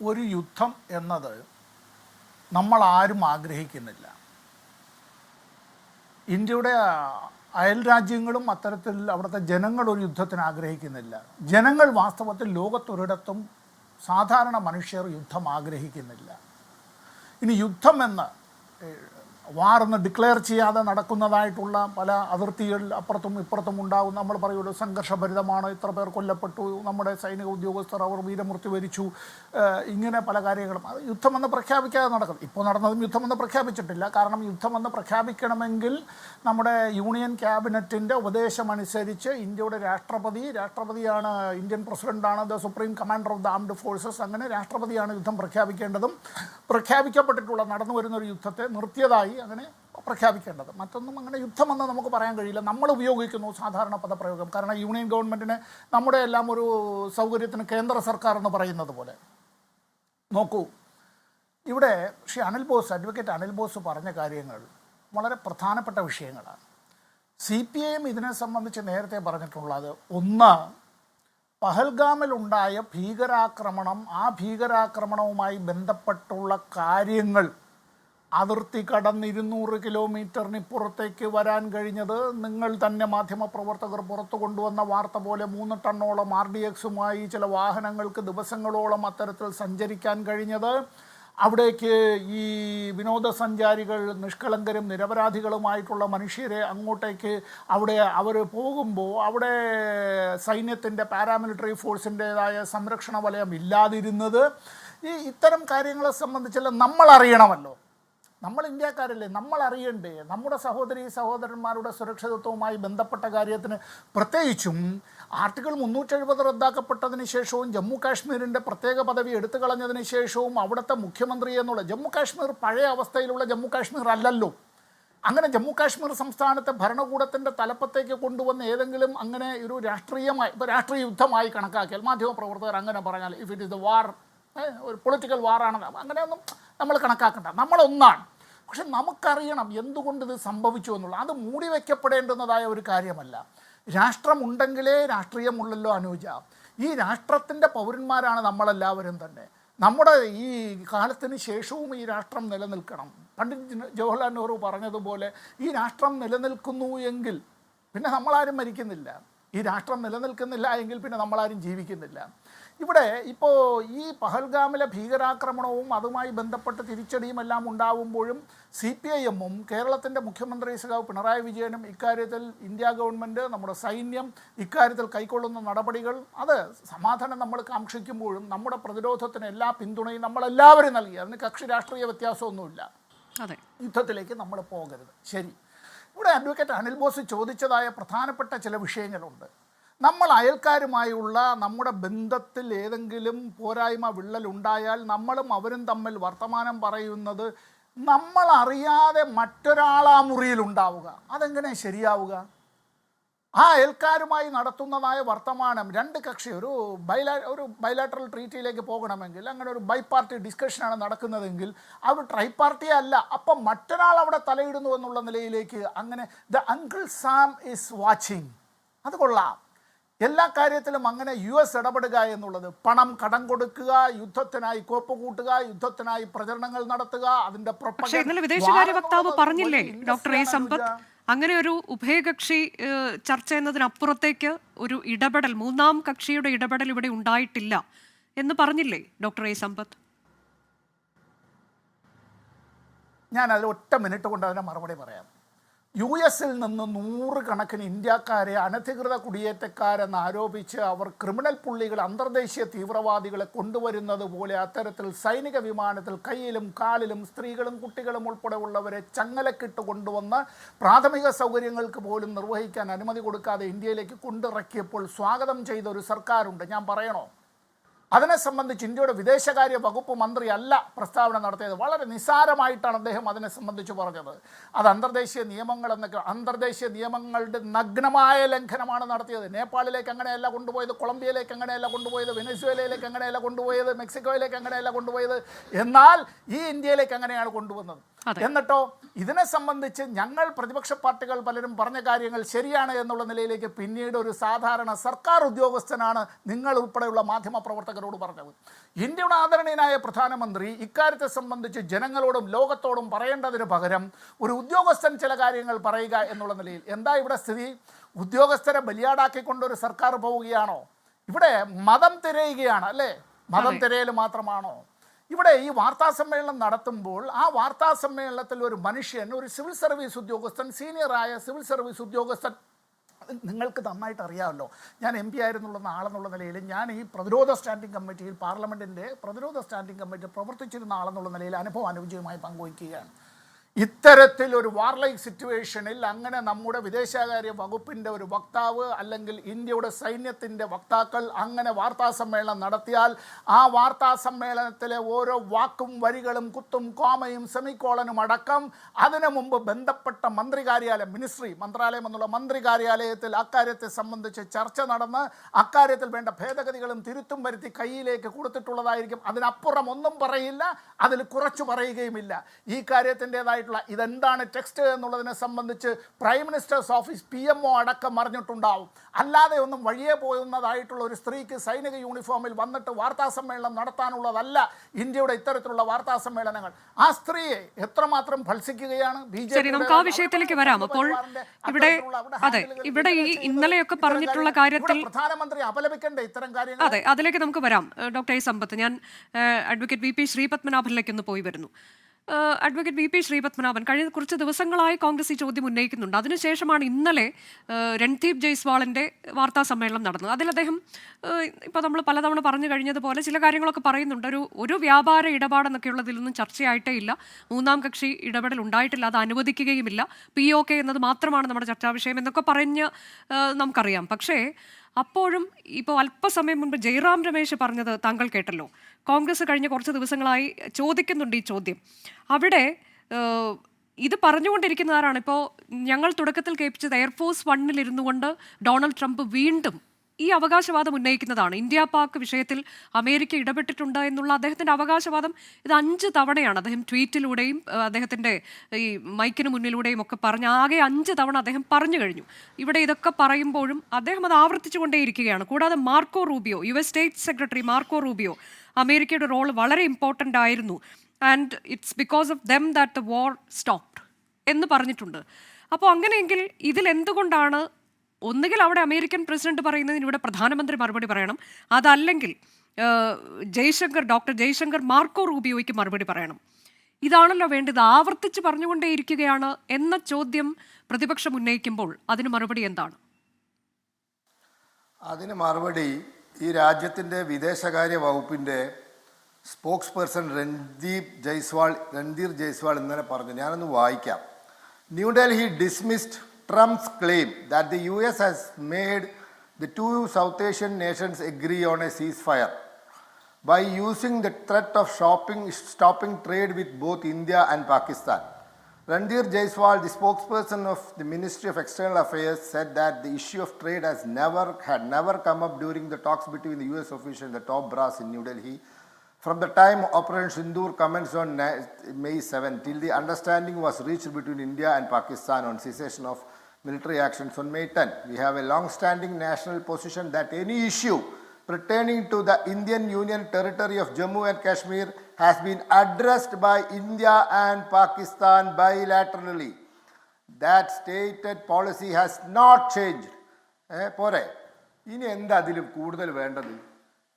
ഒരു യുദ്ധം എന്നത് നമ്മൾ ആരും ആഗ്രഹിക്കുന്നില്ല. ഇന്ത്യയുടെ അയൽ രാജ്യങ്ങളും അത്തരത്തിൽ അവിടുത്തെ ജനങ്ങൾ ഒരു യുദ്ധത്തിന് ആഗ്രഹിക്കുന്നില്ല. ജനങ്ങൾ വാസ്തവത്തിൽ ലോകത്തൊരിടത്തും സാധാരണ മനുഷ്യർ യുദ്ധം ആഗ്രഹിക്കുന്നില്ല. ഇനി യുദ്ധമെന്ന് വാറെന്ന് ഡിക്ലെയർ ചെയ്യാതെ നടക്കുന്നതായിട്ടുള്ള പല അതിർത്തികൾ അപ്പുറത്തും ഇപ്പുറത്തും ഉണ്ടാകും. നമ്മൾ പറയുമല്ലോ, സംഘർഷഭരിതമാണ്, ഇത്ര പേർ കൊല്ലപ്പെട്ടു, നമ്മുടെ സൈനിക ഉദ്യോഗസ്ഥർ അവർ വീരമൃത്യു വരിച്ചു, ഇങ്ങനെ പല കാര്യങ്ങളും. അത് യുദ്ധമെന്ന് പ്രഖ്യാപിക്കാതെ നടക്കുന്നത്. ഇപ്പോൾ നടന്നതും യുദ്ധമെന്ന് പ്രഖ്യാപിച്ചിട്ടില്ല. കാരണം യുദ്ധമെന്ന് പ്രഖ്യാപിക്കണമെങ്കിൽ നമ്മുടെ യൂണിയൻ ക്യാബിനറ്റിൻ്റെ ഉപദേശമനുസരിച്ച് ഇന്ത്യയുടെ രാഷ്ട്രപതിയാണ്, ഇന്ത്യൻ പ്രസിഡൻ്റാണ് the supreme commander of the armed forces. അങ്ങനെ രാഷ്ട്രപതിയാണ് യുദ്ധം പ്രഖ്യാപിക്കേണ്ടതും പ്രഖ്യാപിക്കപ്പെട്ടിട്ടുള്ള നടന്നു വരുന്നൊരു യുദ്ധത്തെ നിർത്തിയതായി അങ്ങനെ പ്രഖ്യാപിക്കേണ്ടത്. മറ്റൊന്നും അങ്ങനെ യുദ്ധമെന്ന് നമുക്ക് പറയാൻ കഴിയില്ല. നമ്മൾ ഉപയോഗിക്കുന്നു സാധാരണ പദപ്രയോഗം. കാരണം യൂണിയൻ ഗവൺമെൻറ്റിനെ നമ്മുടെ എല്ലാം ഒരു സൗകര്യത്തിന് കേന്ദ്ര സർക്കാർ എന്ന് പറയുന്നത് പോലെ. നോക്കൂ, ഇവിടെ അഡ്വക്കേറ്റ് അനിൽ ബോസ് പറഞ്ഞ കാര്യങ്ങൾ വളരെ പ്രധാനപ്പെട്ട വിഷയങ്ങളാണ്. CPIM ഇതിനെ സംബന്ധിച്ച് നേരത്തെ പറഞ്ഞിട്ടുള്ളത്, ഒന്ന്, പഹൽഗാമിലുണ്ടായ ഭീകരാക്രമണം, ആ ഭീകരാക്രമണവുമായി ബന്ധപ്പെട്ടുള്ള കാര്യങ്ങൾ അതിർത്തി കടന്ന് 200 കിലോമീറ്ററിനിപ്പുറത്തേക്ക് വരാൻ കഴിഞ്ഞത് നിങ്ങൾ തന്നെ മാധ്യമപ്രവർത്തകർ പുറത്തു കൊണ്ടുവന്ന വാർത്ത പോലെ 3 ടണ്ണോളം RDXുമായി ചില വാഹനങ്ങൾക്ക് ദിവസങ്ങളോളം അത്തരത്തിൽ സഞ്ചരിക്കാൻ കഴിഞ്ഞത്, അവിടേക്ക് ഈ വിനോദസഞ്ചാരികൾ നിഷ്കളങ്കരും നിരപരാധികളുമായിട്ടുള്ള മനുഷ്യരെ അങ്ങോട്ടേക്ക് അവിടെ അവർ പോകുമ്പോൾ അവിടെ സൈന്യത്തിൻ്റെ പാരാമിലിറ്ററി ഫോഴ്സിൻ്റേതായ സംരക്ഷണ വലയം ഇല്ലാതിരുന്നത്, ഇത്തരം കാര്യങ്ങളെ സംബന്ധിച്ചെല്ലാം നമ്മൾ അറിയണമല്ലോ. നമ്മൾ ഇന്ത്യക്കാരല്ലേ, നമ്മൾ അറിയണ്ടേ? നമ്മുടെ സഹോദരന്മാരുടെ സുരക്ഷിതത്വവുമായി ബന്ധപ്പെട്ട കാര്യത്തിന്, പ്രത്യേകിച്ചും ആർട്ടിക്കിൾ 370 റദ്ദാക്കപ്പെട്ടതിന് ശേഷവും ജമ്മു കാശ്മീരിൻ്റെ പ്രത്യേക പദവി എടുത്തു കളഞ്ഞതിന് ശേഷവും അവിടുത്തെ മുഖ്യമന്ത്രി എന്നുള്ള ജമ്മു കാശ്മീർ പഴയ അവസ്ഥയിലുള്ള ജമ്മു കാശ്മീർ അല്ലല്ലോ. അങ്ങനെ ജമ്മു കാശ്മീർ സംസ്ഥാനത്തെ ഭരണകൂടത്തിൻ്റെ തലപ്പത്തേക്ക് കൊണ്ടുവന്ന് ഏതെങ്കിലും അങ്ങനെ ഒരു രാഷ്ട്രീയ യുദ്ധമായി കണക്കാക്കിയാൽ, മാധ്യമപ്രവർത്തകർ അങ്ങനെ പറഞ്ഞാൽ, if it is the war, ഒരു പൊളിറ്റിക്കൽ വാറാണ്, അങ്ങനെയൊന്നും നമ്മൾ കണക്കാക്കണ്ട. നമ്മളൊന്നാണ്. പക്ഷെ നമുക്കറിയണം എന്തുകൊണ്ട് ഇത് സംഭവിച്ചു എന്നുള്ളത്. അത് മൂടി വയ്ക്കപ്പെടേണ്ടുന്നതായ ഒരു കാര്യമല്ല. രാഷ്ട്രമുണ്ടെങ്കിലേ രാഷ്ട്രീയമുള്ളല്ലോ അനുജ. ഈ രാഷ്ട്രത്തിൻ്റെ പൗരന്മാരാണ് നമ്മളെല്ലാവരും തന്നെ. നമ്മുടെ ഈ കാലത്തിന് ശേഷവും ഈ രാഷ്ട്രം നിലനിൽക്കണം. പണ്ഡിറ്റ് ജവഹർലാൽ നെഹ്റു പറഞ്ഞതുപോലെ, ഈ രാഷ്ട്രം നിലനിൽക്കുന്നു എങ്കിൽ പിന്നെ നമ്മളാരും മരിക്കുന്നില്ല. ഈ രാഷ്ട്രം നിലനിൽക്കുന്നില്ല എങ്കിൽ പിന്നെ നമ്മളാരും ജീവിക്കുന്നില്ല. ഇവിടെ ഇപ്പോൾ ഈ പഹൽഗാമിലെ ഭീകരാക്രമണവും അതുമായി ബന്ധപ്പെട്ട് തിരിച്ചടിയും എല്ലാം ഉണ്ടാവുമ്പോഴും CPIMും കേരളത്തിൻ്റെ മുഖ്യമന്ത്രി സഖാവ് പിണറായി വിജയനും ഇക്കാര്യത്തിൽ, ഇന്ത്യ ഗവൺമെൻറ്, നമ്മുടെ സൈന്യം ഇക്കാര്യത്തിൽ കൈക്കൊള്ളുന്ന നടപടികൾ, അത് സമാധാനം നമ്മൾ കാക്ഷിക്കുമ്പോഴും നമ്മുടെ പ്രതിരോധത്തിന് എല്ലാ പിന്തുണയും നമ്മളെല്ലാവരും നൽകി. അതിന് കക്ഷി രാഷ്ട്രീയ വ്യത്യാസമൊന്നുമില്ല. അതെ, യുദ്ധത്തിലേക്ക് നമ്മൾ പോകരുത്. ശരി, ഇവിടെ അഡ്വക്കേറ്റ് അനിൽ ബോസ് ചോദിച്ചതായ പ്രധാനപ്പെട്ട ചില വിഷയങ്ങളുണ്ട്. നമ്മൾ അയൽക്കാരുമായുള്ള നമ്മുടെ ബന്ധത്തിൽ ഏതെങ്കിലും പോരായ്മ വിള്ളലുണ്ടായാൽ നമ്മളും അവരും തമ്മിൽ വർത്തമാനം പറയുന്നത് നമ്മളറിയാതെ മറ്റൊരാളാ മുറിയിലുണ്ടാവുക. അതെങ്ങനെ ശരിയാവുക? ആ അയൽക്കാരുമായി നടത്തുന്നതായ വർത്തമാനം രണ്ട് കക്ഷി ഒരു ബൈലാറ്ററൽ ട്രീറ്റിയിലേക്ക് പോകണമെങ്കിൽ, അങ്ങനെ ഒരു ബൈ പാർട്ടി ഡിസ്കഷനാണ് നടക്കുന്നതെങ്കിൽ അത് ട്രൈ പാർട്ടി അല്ല. അപ്പം മറ്റൊരാൾ അവിടെ തലയിടുന്നു എന്നുള്ള നിലയിലേക്ക്, അങ്ങനെ the uncle Sam is watching, അത് കൊള്ളാം. എല്ലാ കാര്യത്തിലും അങ്ങനെ US ഇടപെടുക എന്നുള്ളത്, പണം കടം കൊടുക്കുക, യുദ്ധത്തിനായി കോപ്പ് കൂട്ടുക, യുദ്ധത്തിനായി പ്രചരണങ്ങൾ നടത്തുക, അതിന്റെ ഇന്നലെ വിദേശകാര്യ വക്താവ് പറഞ്ഞില്ലേ ഡോക്ടർ എ സമ്പത്ത്, അങ്ങനെ ഒരു ഉഭയകക്ഷി ചർച്ച എന്നതിനപ്പുറത്തേക്ക് ഒരു ഇടപെടൽ, മൂന്നാം കക്ഷിയുടെ ഇടപെടൽ ഇവിടെ ഉണ്ടായിട്ടില്ല എന്ന് പറഞ്ഞില്ലേ ഡോക്ടർ എ സമ്പത്ത്? ഞാൻ അതിൽ ഒറ്റ മിനിറ്റ് കൊണ്ട് അതിന് മറുപടി പറയാം. US-ൽ നിന്ന് 100 കണക്കിന് ഇന്ത്യക്കാരെ അനധികൃത കുടിയേറ്റക്കാരെന്ന് ആരോപിച്ച് അവർ ക്രിമിനൽ പുള്ളികൾ അന്തർദേശീയ തീവ്രവാദികളെ കൊണ്ടുവരുന്നത് പോലെ അത്തരത്തിൽ സൈനിക വിമാനത്തിൽ കയ്യിലും കാലിലും സ്ത്രീകളും കുട്ടികളും ഉൾപ്പെടെയുള്ളവരെ ചങ്ങലക്കിട്ട് കൊണ്ടുവന്ന് പ്രാഥമിക സൗകര്യങ്ങൾക്ക് പോലും നിർവഹിക്കാൻ അനുമതി കൊടുക്കാതെ ഇന്ത്യയിലേക്ക് കൊണ്ടിറക്കിയപ്പോൾ സ്വാഗതം ചെയ്ത ഒരു സർക്കാരുണ്ട്. ഞാൻ പറയണോ? അതിനെ സംബന്ധിച്ച് ഇന്ത്യയുടെ വിദേശകാര്യ വകുപ്പ് മന്ത്രി അല്ല പ്രസ്താവന നടത്തിയത്. വളരെ നിസ്സാരമായിട്ടാണ് അദ്ദേഹം അതിനെ സംബന്ധിച്ച് പറഞ്ഞത്. അത് അന്തർദേശീയ നിയമങ്ങൾ എന്നൊക്കെ, അന്തർദേശീയ നിയമങ്ങളുടെ നഗ്നമായ ലംഘനമാണ് നടത്തിയത്. നേപ്പാളിലേക്ക് അങ്ങനെയല്ല കൊണ്ടുപോയത്, കൊളംബിയയിലേക്ക് അങ്ങനെയല്ല കൊണ്ടുപോയത്, വെനസ്വേലയിലേക്ക് അങ്ങനെയല്ല കൊണ്ടുപോയത്, മെക്സിക്കോയിലേക്ക് അങ്ങനെയല്ല കൊണ്ടുപോയത്. എന്നാൽ ഈ ഇന്ത്യയിലേക്ക് അങ്ങനെയാണ് കൊണ്ടുവന്നത്. എന്നിട്ടോ ഇതിനെ സംബന്ധിച്ച് ഞങ്ങൾ പ്രതിപക്ഷ പാർട്ടികൾ പലരും പറഞ്ഞ കാര്യങ്ങൾ ശരിയാണ് എന്നുള്ള നിലയിലേക്ക് പിന്നീട് ഒരു സാധാരണ സർക്കാർ ഉദ്യോഗസ്ഥനാണ് നിങ്ങൾ ഉൾപ്പെടെയുള്ള മാധ്യമ പ്രവർത്തകരോട് പറഞ്ഞത്. ഇന്ത്യയുടെ ആദരണീയനായ പ്രധാനമന്ത്രി ഇക്കാര്യത്തെ സംബന്ധിച്ച് ജനങ്ങളോടും ലോകത്തോടും പറയേണ്ടതിന് പകരം ഒരു ഉദ്യോഗസ്ഥൻ ചില കാര്യങ്ങൾ പറയുക എന്നുള്ള നിലയിൽ. എന്താ ഇവിടെ സ്ഥിതി? ഉദ്യോഗസ്ഥരെ ബലിയാടാക്കിക്കൊണ്ടൊരു സർക്കാർ പോവുകയാണോ? ഇവിടെ മതം തിരയുകയാണ് അല്ലേ? മതം തിരയൽ മാത്രമാണോ? ഇവിടെ ഈ വാർത്താ സമ്മേളനം നടത്തുമ്പോൾ ആ വാർത്താ സമ്മേളനത്തിൽ ഒരു മനുഷ്യൻ, ഒരു സിവിൽ സർവീസ് ഉദ്യോഗസ്ഥൻ, സീനിയറായ സിവിൽ സർവീസ് ഉദ്യോഗസ്ഥൻ, നിങ്ങൾക്ക് നന്നായിട്ട് അറിയാമല്ലോ, ഞാൻ MP ആയിരുന്നുള്ള ആളെന്നുള്ള നിലയിൽ, ഞാൻ ഈ പ്രതിരോധ സ്റ്റാൻഡിംഗ് കമ്മിറ്റിയിൽ, പാർലമെൻറ്റിൻ്റെ പ്രതിരോധ സ്റ്റാൻഡിംഗ് കമ്മിറ്റിയിൽ പ്രവർത്തിച്ചിരുന്ന ആളെന്നുള്ള നിലയിൽ അനുഭവമായി പങ്കുവയ്ക്കുകയാണ്. ഇത്തരത്തിലൊരു വാർലൈക്ക് സിറ്റുവേഷനിൽ അങ്ങനെ നമ്മുടെ വിദേശകാര്യ വകുപ്പിൻ്റെ ഒരു വക്താവ് അല്ലെങ്കിൽ ഇന്ത്യയുടെ സൈന്യത്തിൻ്റെ വക്താക്കൾ അങ്ങനെ വാർത്താ സമ്മേളനം നടത്തിയാൽ ആ വാർത്താ സമ്മേളനത്തിലെ ഓരോ വാക്കും വരികളും കുത്തും കോമയും സെമിക്കോളനും അടക്കം അതിനു മുമ്പ് ബന്ധപ്പെട്ട മന്ത്രികാര്യാലയം, മന്ത്രാലയം എന്നുള്ള മന്ത്രികാര്യാലയത്തിൽ അക്കാര്യത്തെ സംബന്ധിച്ച് ചർച്ച നടന്ന് അക്കാര്യത്തിൽ വേണ്ട ഭേദഗതികളും തിരുത്തും വരുത്തി കയ്യിലേക്ക് കൊടുത്തിട്ടുള്ളതായിരിക്കും. അതിനപ്പുറം ഒന്നും പറയില്ല, അതിൽ കുറച്ചു പറയുകയുമില്ല. ഈ കാര്യത്തിൻ്റെതായ ഇതെന്താണ് ടെക്സ്റ്റ് എന്നുള്ളതിനെ സംബന്ധിച്ച് പ്രൈം മിനിസ്റ്റേഴ്സ് ഓഫീസ് PMO അടക്കം അറിഞ്ഞിട്ടുണ്ടാവും. അല്ലാതെ ഒന്നും വഴിയെ പോകുന്നതായിട്ടുള്ള ഒരു സ്ത്രീക്ക് സൈനിക യൂണിഫോമിൽ വന്നിട്ട് വാർത്താ സമ്മേളനം നടത്താനുള്ളതല്ല ഇന്ത്യയുടെ ഇത്തരത്തിലുള്ള വാർത്താ സമ്മേളനങ്ങൾ. ആ സ്ത്രീയെ എത്രമാത്രം ഭത്സിക്കുകയാണ് BJP. നമുക്ക് ആ വിഷയത്തിലേക്ക് വരാം. അപ്പോൾ ഇവിടെ ഈ ഇന്നലെയൊക്കെ പറഞ്ഞിട്ടുള്ള കാര്യത്തിൽ പ്രധാനമന്ത്രി അപലപിക്കേണ്ട ഇത്തരം കാര്യങ്ങൾ. അതെ, അതിലേക്ക് നമുക്ക് വരാം. ഡോക്ടർ എ സമ്പത്ത്, ഞാൻ അഡ്വക്കേറ്റ് VP ശ്രീപത്മനാഭനിലേക്ക് ഒന്ന് പോയി വരുന്നു. അഡ്വക്കേറ്റ് VP ശ്രീപത്മനാഭൻ, കഴിഞ്ഞ കുറച്ച് ദിവസങ്ങളായി കോൺഗ്രസ് ഈ ചോദ്യം ഉന്നയിക്കുന്നുണ്ട്. അതിനുശേഷമാണ് ഇന്നലെ രൺദീപ് ജയ്സ്വാളിൻ്റെ വാർത്താ സമ്മേളനം നടന്നത്. അതിൽ അദ്ദേഹം ഇപ്പോൾ നമ്മൾ പലതവണ പറഞ്ഞു കഴിഞ്ഞതുപോലെ ചില കാര്യങ്ങളൊക്കെ പറയുന്നുണ്ട്. ഒരു വ്യാപാര ഇടപാടെന്നൊക്കെയുള്ളതിലൊന്നും ചർച്ചയായിട്ടേ ഇല്ല, മൂന്നാം കക്ഷി ഇടപെടൽ ഉണ്ടായിട്ടില്ല, അത് അനുവദിക്കുകയുമില്ല, POK എന്നത് മാത്രമാണ് നമ്മുടെ ചർച്ചാ വിഷയം എന്നൊക്കെ പറഞ്ഞ് നമുക്കറിയാം. പക്ഷേ അപ്പോഴും ഇപ്പോൾ അല്പസമയം മുൻപ് ജയറാം രമേശ് പറഞ്ഞത് താങ്കൾ കേട്ടല്ലോ. കോൺഗ്രസ് കഴിഞ്ഞ കുറച്ച് ദിവസങ്ങളായി ചോദിക്കുന്നുണ്ട് ഈ ചോദ്യം. അവിടെ ഇത് പറഞ്ഞുകൊണ്ടിരിക്കുന്ന ആരാണ്? ഇപ്പോൾ ഞങ്ങൾ തുടക്കത്തിൽ കേൾപ്പിച്ചത് എയർഫോഴ്സ് 1-ൽ ഇരുന്നു കൊണ്ട് ഡൊണാൾഡ് ട്രംപ് വീണ്ടും ഈ അവകാശവാദം ഉന്നയിക്കുന്നതാണ്. ഇന്ത്യ പാക് വിഷയത്തിൽ അമേരിക്ക ഇടപെട്ടിട്ടുണ്ട് എന്നുള്ള അദ്ദേഹത്തിൻ്റെ അവകാശവാദം ഇത് 5 തവണയാണ് അദ്ദേഹം ട്വീറ്റിലൂടെയും അദ്ദേഹത്തിൻ്റെ ഈ മൈക്കിന് മുന്നിലൂടെയും ഒക്കെ പറഞ്ഞ് ആകെ 5 തവണ അദ്ദേഹം പറഞ്ഞു കഴിഞ്ഞു. ഇവിടെ ഇതൊക്കെ പറയുമ്പോഴും അദ്ദേഹം അത് ആവർത്തിച്ചുകൊണ്ടേയിരിക്കുകയാണ്. കൂടാതെ Marco Rubio, US state secretary Marco Rubio, അമേരിക്കയുടെ റോൾ വളരെ ഇമ്പോർട്ടൻ്റ് ആയിരുന്നു, and it's because of them that the war stopped എന്ന് പറഞ്ഞിട്ടുണ്ട്. അപ്പോൾ അങ്ങനെയെങ്കിൽ ഇതിൽ എന്തുകൊണ്ടാണ് ഒന്നുകിൽ അവിടെ അമേരിക്കൻ പ്രസിഡന്റ് പറയുന്നതിന് ഇവിടെ പ്രധാനമന്ത്രി മറുപടി പറയണം, അതല്ലെങ്കിൽ ഡോക്ടർ ജയശങ്കർ മാർക്കോ റൂബിയോയ്ക്ക് മറുപടി പറയണം. ഇതാണല്ലോ വേണ്ടത്. ആവർത്തിച്ച് പറഞ്ഞുകൊണ്ടേയിരിക്കുകയാണ് എന്ന ചോദ്യം പ്രതിപക്ഷം ഉന്നയിക്കുമ്പോൾ അതിന് മറുപടി എന്താണ്? അതിന് മറുപടി ഈ രാജ്യത്തിൻ്റെ വിദേശകാര്യ വകുപ്പിൻ്റെ സ്പോക്സ് പേഴ്സൺ രൺദീർ ജയ്സ്വാൾ ഇന്നലെ പറഞ്ഞു. ഞാനൊന്ന് വായിക്കാം. New Delhi dismissed Trump's claim that the US has made the 2 South Asian nations agree on a ceasefire by using the threat of stopping trade with both India and Pakistan. Randhir Jaiswal, the spokesperson of the Ministry of External Affairs, said that the issue of trade had never come up during the talks between the US officials and the top brass in New Delhi from the time Operation Sindoor commenced on May 7 till the understanding was reached between India and Pakistan on cessation of military actions on May 10. We have a long-standing national position that any issue pertaining to the Indian Union territory of Jammu and Kashmir has been addressed by India and Pakistan bilaterally. That stated policy has not changed. പോരെ, ഇനി എന്താ അതിൽ കൂടുതൽ വേണ്ടത്?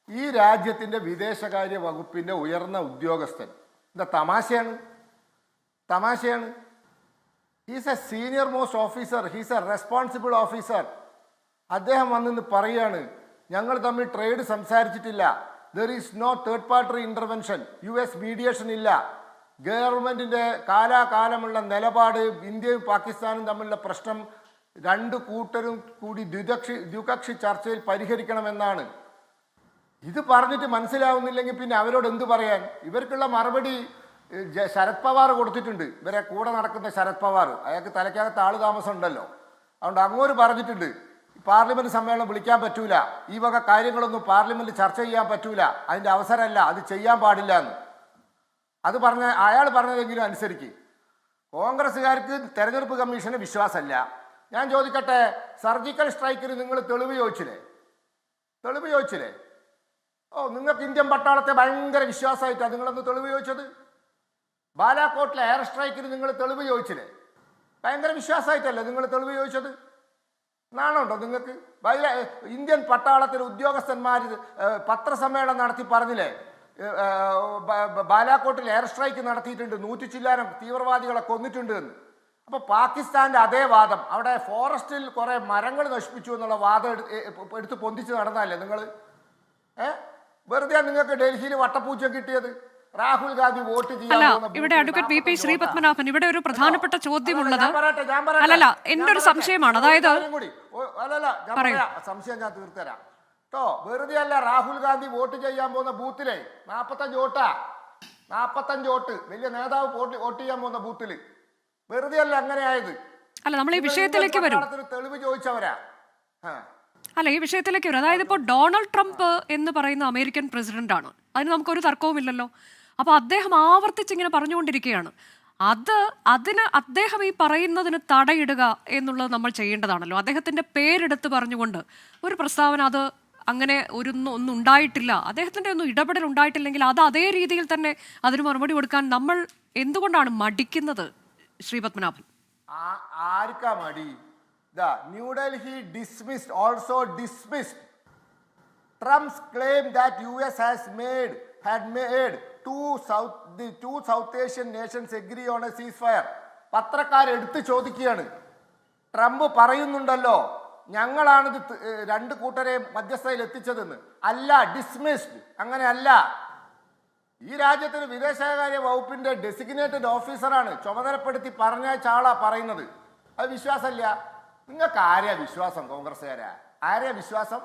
ഈ രാജ്യത്തിൻ്റെ വിദേശകാര്യ വകുപ്പിൻ്റെ ഉയർന്ന ഉദ്യോഗസ്ഥൻ എന്താ തമാശയാണ്? He's a senior most officer, he's a responsible officer. അദ്ദേഹം വന്നിന്ന് പറയാണ് ഞങ്ങൾ തമ്മിൽ ട്രേഡ് സംസാരിച്ചിട്ടില്ല, there is no third party intervention, US mediation ഇല്ല, ഗവൺമെൻറ്റിൻ്റെ കാലാകാലമുള്ള നിലപാട് ഇന്ത്യയും പാകിസ്ഥാനും തമ്മിലുള്ള പ്രശ്നം രണ്ട് കൂട്ടരും കൂടി ദ്വികക്ഷി ചർച്ചയിൽ പരിഹരിക്കണമെന്നാണ്. ഇത് പറഞ്ഞിട്ട് മനസ്സിലാവുന്നില്ലെങ്കിൽ പിന്നെ അവരോട് എന്ത് പറയാൻ? ഇവർക്കുള്ള മറുപടി ശരത് പവാർ കൊടുത്തിട്ടുണ്ട്. ഇവരെ കൂടെ നടക്കുന്ന ശരത് പവാർ, അയാൾക്ക് തലയ്ക്കകത്ത് ആള് താമസം ഉണ്ടല്ലോ, അതുകൊണ്ട് അങ്ങോട്ട് പറഞ്ഞിട്ടുണ്ട് പാർലമെന്റ് സമ്മേളനം വിളിക്കാൻ പറ്റൂല, ഈ വക കാര്യങ്ങളൊന്നും പാർലമെന്റിൽ ചർച്ച ചെയ്യാൻ പറ്റൂല, അതിൻ്റെ അവസരമല്ല, അത് ചെയ്യാൻ പാടില്ല എന്ന്. അത് അയാൾ പറഞ്ഞതെങ്കിലും അനുസരിക്ക്. കോൺഗ്രസ്സുകാർക്ക് തെരഞ്ഞെടുപ്പ് കമ്മീഷന് വിശ്വാസമല്ല. ഞാൻ ചോദിക്കട്ടെ, സർജിക്കൽ സ്ട്രൈക്കിന് നിങ്ങൾ തെളിവ് ചോദിച്ചില്ലേ? ഓ, നിങ്ങൾക്ക് ഇന്ത്യൻ പട്ടാളത്തെ ഭയങ്കര വിശ്വാസമായിട്ടാണ് നിങ്ങളൊന്ന് തെളിവ് ചോദിച്ചത്. ബാലാക്കോട്ടിലെ എയർ സ്ട്രൈക്കിന് നിങ്ങൾ തെളിവ് ചോദിച്ചില്ലേ? ഭയങ്കര വിശ്വാസമായിട്ടല്ലേ നിങ്ങൾ തെളിവ് ചോദിച്ചത്? നാണുണ്ടോ നിങ്ങൾക്ക്? ഇന്ത്യൻ പട്ടാളത്തിലെ ഉദ്യോഗസ്ഥന്മാർ പത്രസമ്മേളനം നടത്തി പറഞ്ഞില്ലേ ബാലാക്കോട്ടിൽ എയർ സ്ട്രൈക്ക് നടത്തിയിട്ടുണ്ട്, 100 ചില്ലാനം തീവ്രവാദികളെ കൊന്നിട്ടുണ്ട് എന്ന്. അപ്പോൾ പാകിസ്ഥാൻ്റെ അതേ വാദം, അവിടെ ഫോറസ്റ്റിൽ കുറേ മരങ്ങൾ നശിപ്പിച്ചു എന്നുള്ള വാദം എടുത്ത് പൊന്തിച്ച് നടന്നല്ലേ നിങ്ങൾ? വെറുതെ നിങ്ങൾക്ക് ഡൽഹിയിൽ വട്ടപ്പൂച്ച കിട്ടിയത്? രാഹുൽ ഗാന്ധി വോട്ട് അല്ല, ഇവിടെ അഡ്വക്കേറ്റ് VP ശ്രീപത്മനാഭൻ, ഇവിടെ ഒരു പ്രധാനപ്പെട്ട ചോദ്യമുള്ളത്, അല്ലല്ല എന്റെ ഒരു സംശയമാണ്, അതായത് സംശയം ഞാൻ തീർത്തരാം കേട്ടോ. വെറുതെ അല്ല, രാഹുൽ ഗാന്ധി വോട്ട് ചെയ്യാൻ പോകുന്ന ബൂത്തിലെ 45 വോട്ട് വലിയ നേതാവ് വോട്ട് ചെയ്യാൻ പോകുന്ന ബൂത്തില് വെറുതെ അല്ല അങ്ങനെ ആയത്. അല്ല, നമ്മൾ ഈ വിഷയത്തിലേക്ക് വരും, തെളിവ് ചോദിച്ചവരാ. അല്ല, ഈ വിഷയത്തിലേക്ക് വരും. അതായത് ഇപ്പോൾ ഡൊണാൾഡ് ട്രംപ് എന്ന് പറയുന്ന അമേരിക്കൻ പ്രസിഡന്റ് ആണ്, അതിന് നമുക്കൊരു തർക്കവുമില്ലല്ലോ. അപ്പോൾ അദ്ദേഹം ആവർത്തിച്ചിങ്ങനെ പറഞ്ഞുകൊണ്ടിരിക്കുകയാണ്. അതിന് അദ്ദേഹം ഈ പറയുന്നതിന് തടയിടുക എന്നുള്ളത് നമ്മൾ ചെയ്യേണ്ടതാണല്ലോ. അദ്ദേഹത്തിന്റെ പേരെടുത്ത് പറഞ്ഞുകൊണ്ട് ഒരു പ്രസ്താവന, അത് അങ്ങനെ ഒന്നും ഉണ്ടായിട്ടില്ല, അദ്ദേഹത്തിന്റെ ഒന്നും ഇടപെടൽ ഉണ്ടായിട്ടില്ലെങ്കിൽ അത് അതേ രീതിയിൽ തന്നെ അതിന് മറുപടി കൊടുക്കാൻ നമ്മൾ എന്തുകൊണ്ടാണ് മടിക്കുന്നത് ശ്രീപത്മനാഭൻ? ആർക്കാ മടി? New Delhi also dismissed Trump's claim that US had made the two South Asian nations agree on a ceasefire. പത്രക്കാരെടുത്ത് ചോദിക്കുകയാണ്, ട്രംപ് പറയുന്നുണ്ടല്ലോ ഞങ്ങളാണിത് രണ്ട് കൂട്ടരെ മധ്യസ്ഥയിൽ എത്തിച്ചതെന്ന്. അല്ല, ഡിസ്മിസ്ഡ്. അങ്ങനെ അല്ല. ഈ രാജ്യത്തിന് വിദേശകാര്യ വകുപ്പിന്റെ ഡെസിഗ്നേറ്റഡ് ഓഫീസറാണ്, ചുമതലപ്പെടുത്തി പറഞ്ഞ ആളാ പറയുന്നത്. അത് വിശ്വാസമില്ല. നിങ്ങൾക്ക് ആരെയാ വിശ്വാസം? കോൺഗ്രസ്സുകാരാ? ആരെയാ വിശ്വാസം?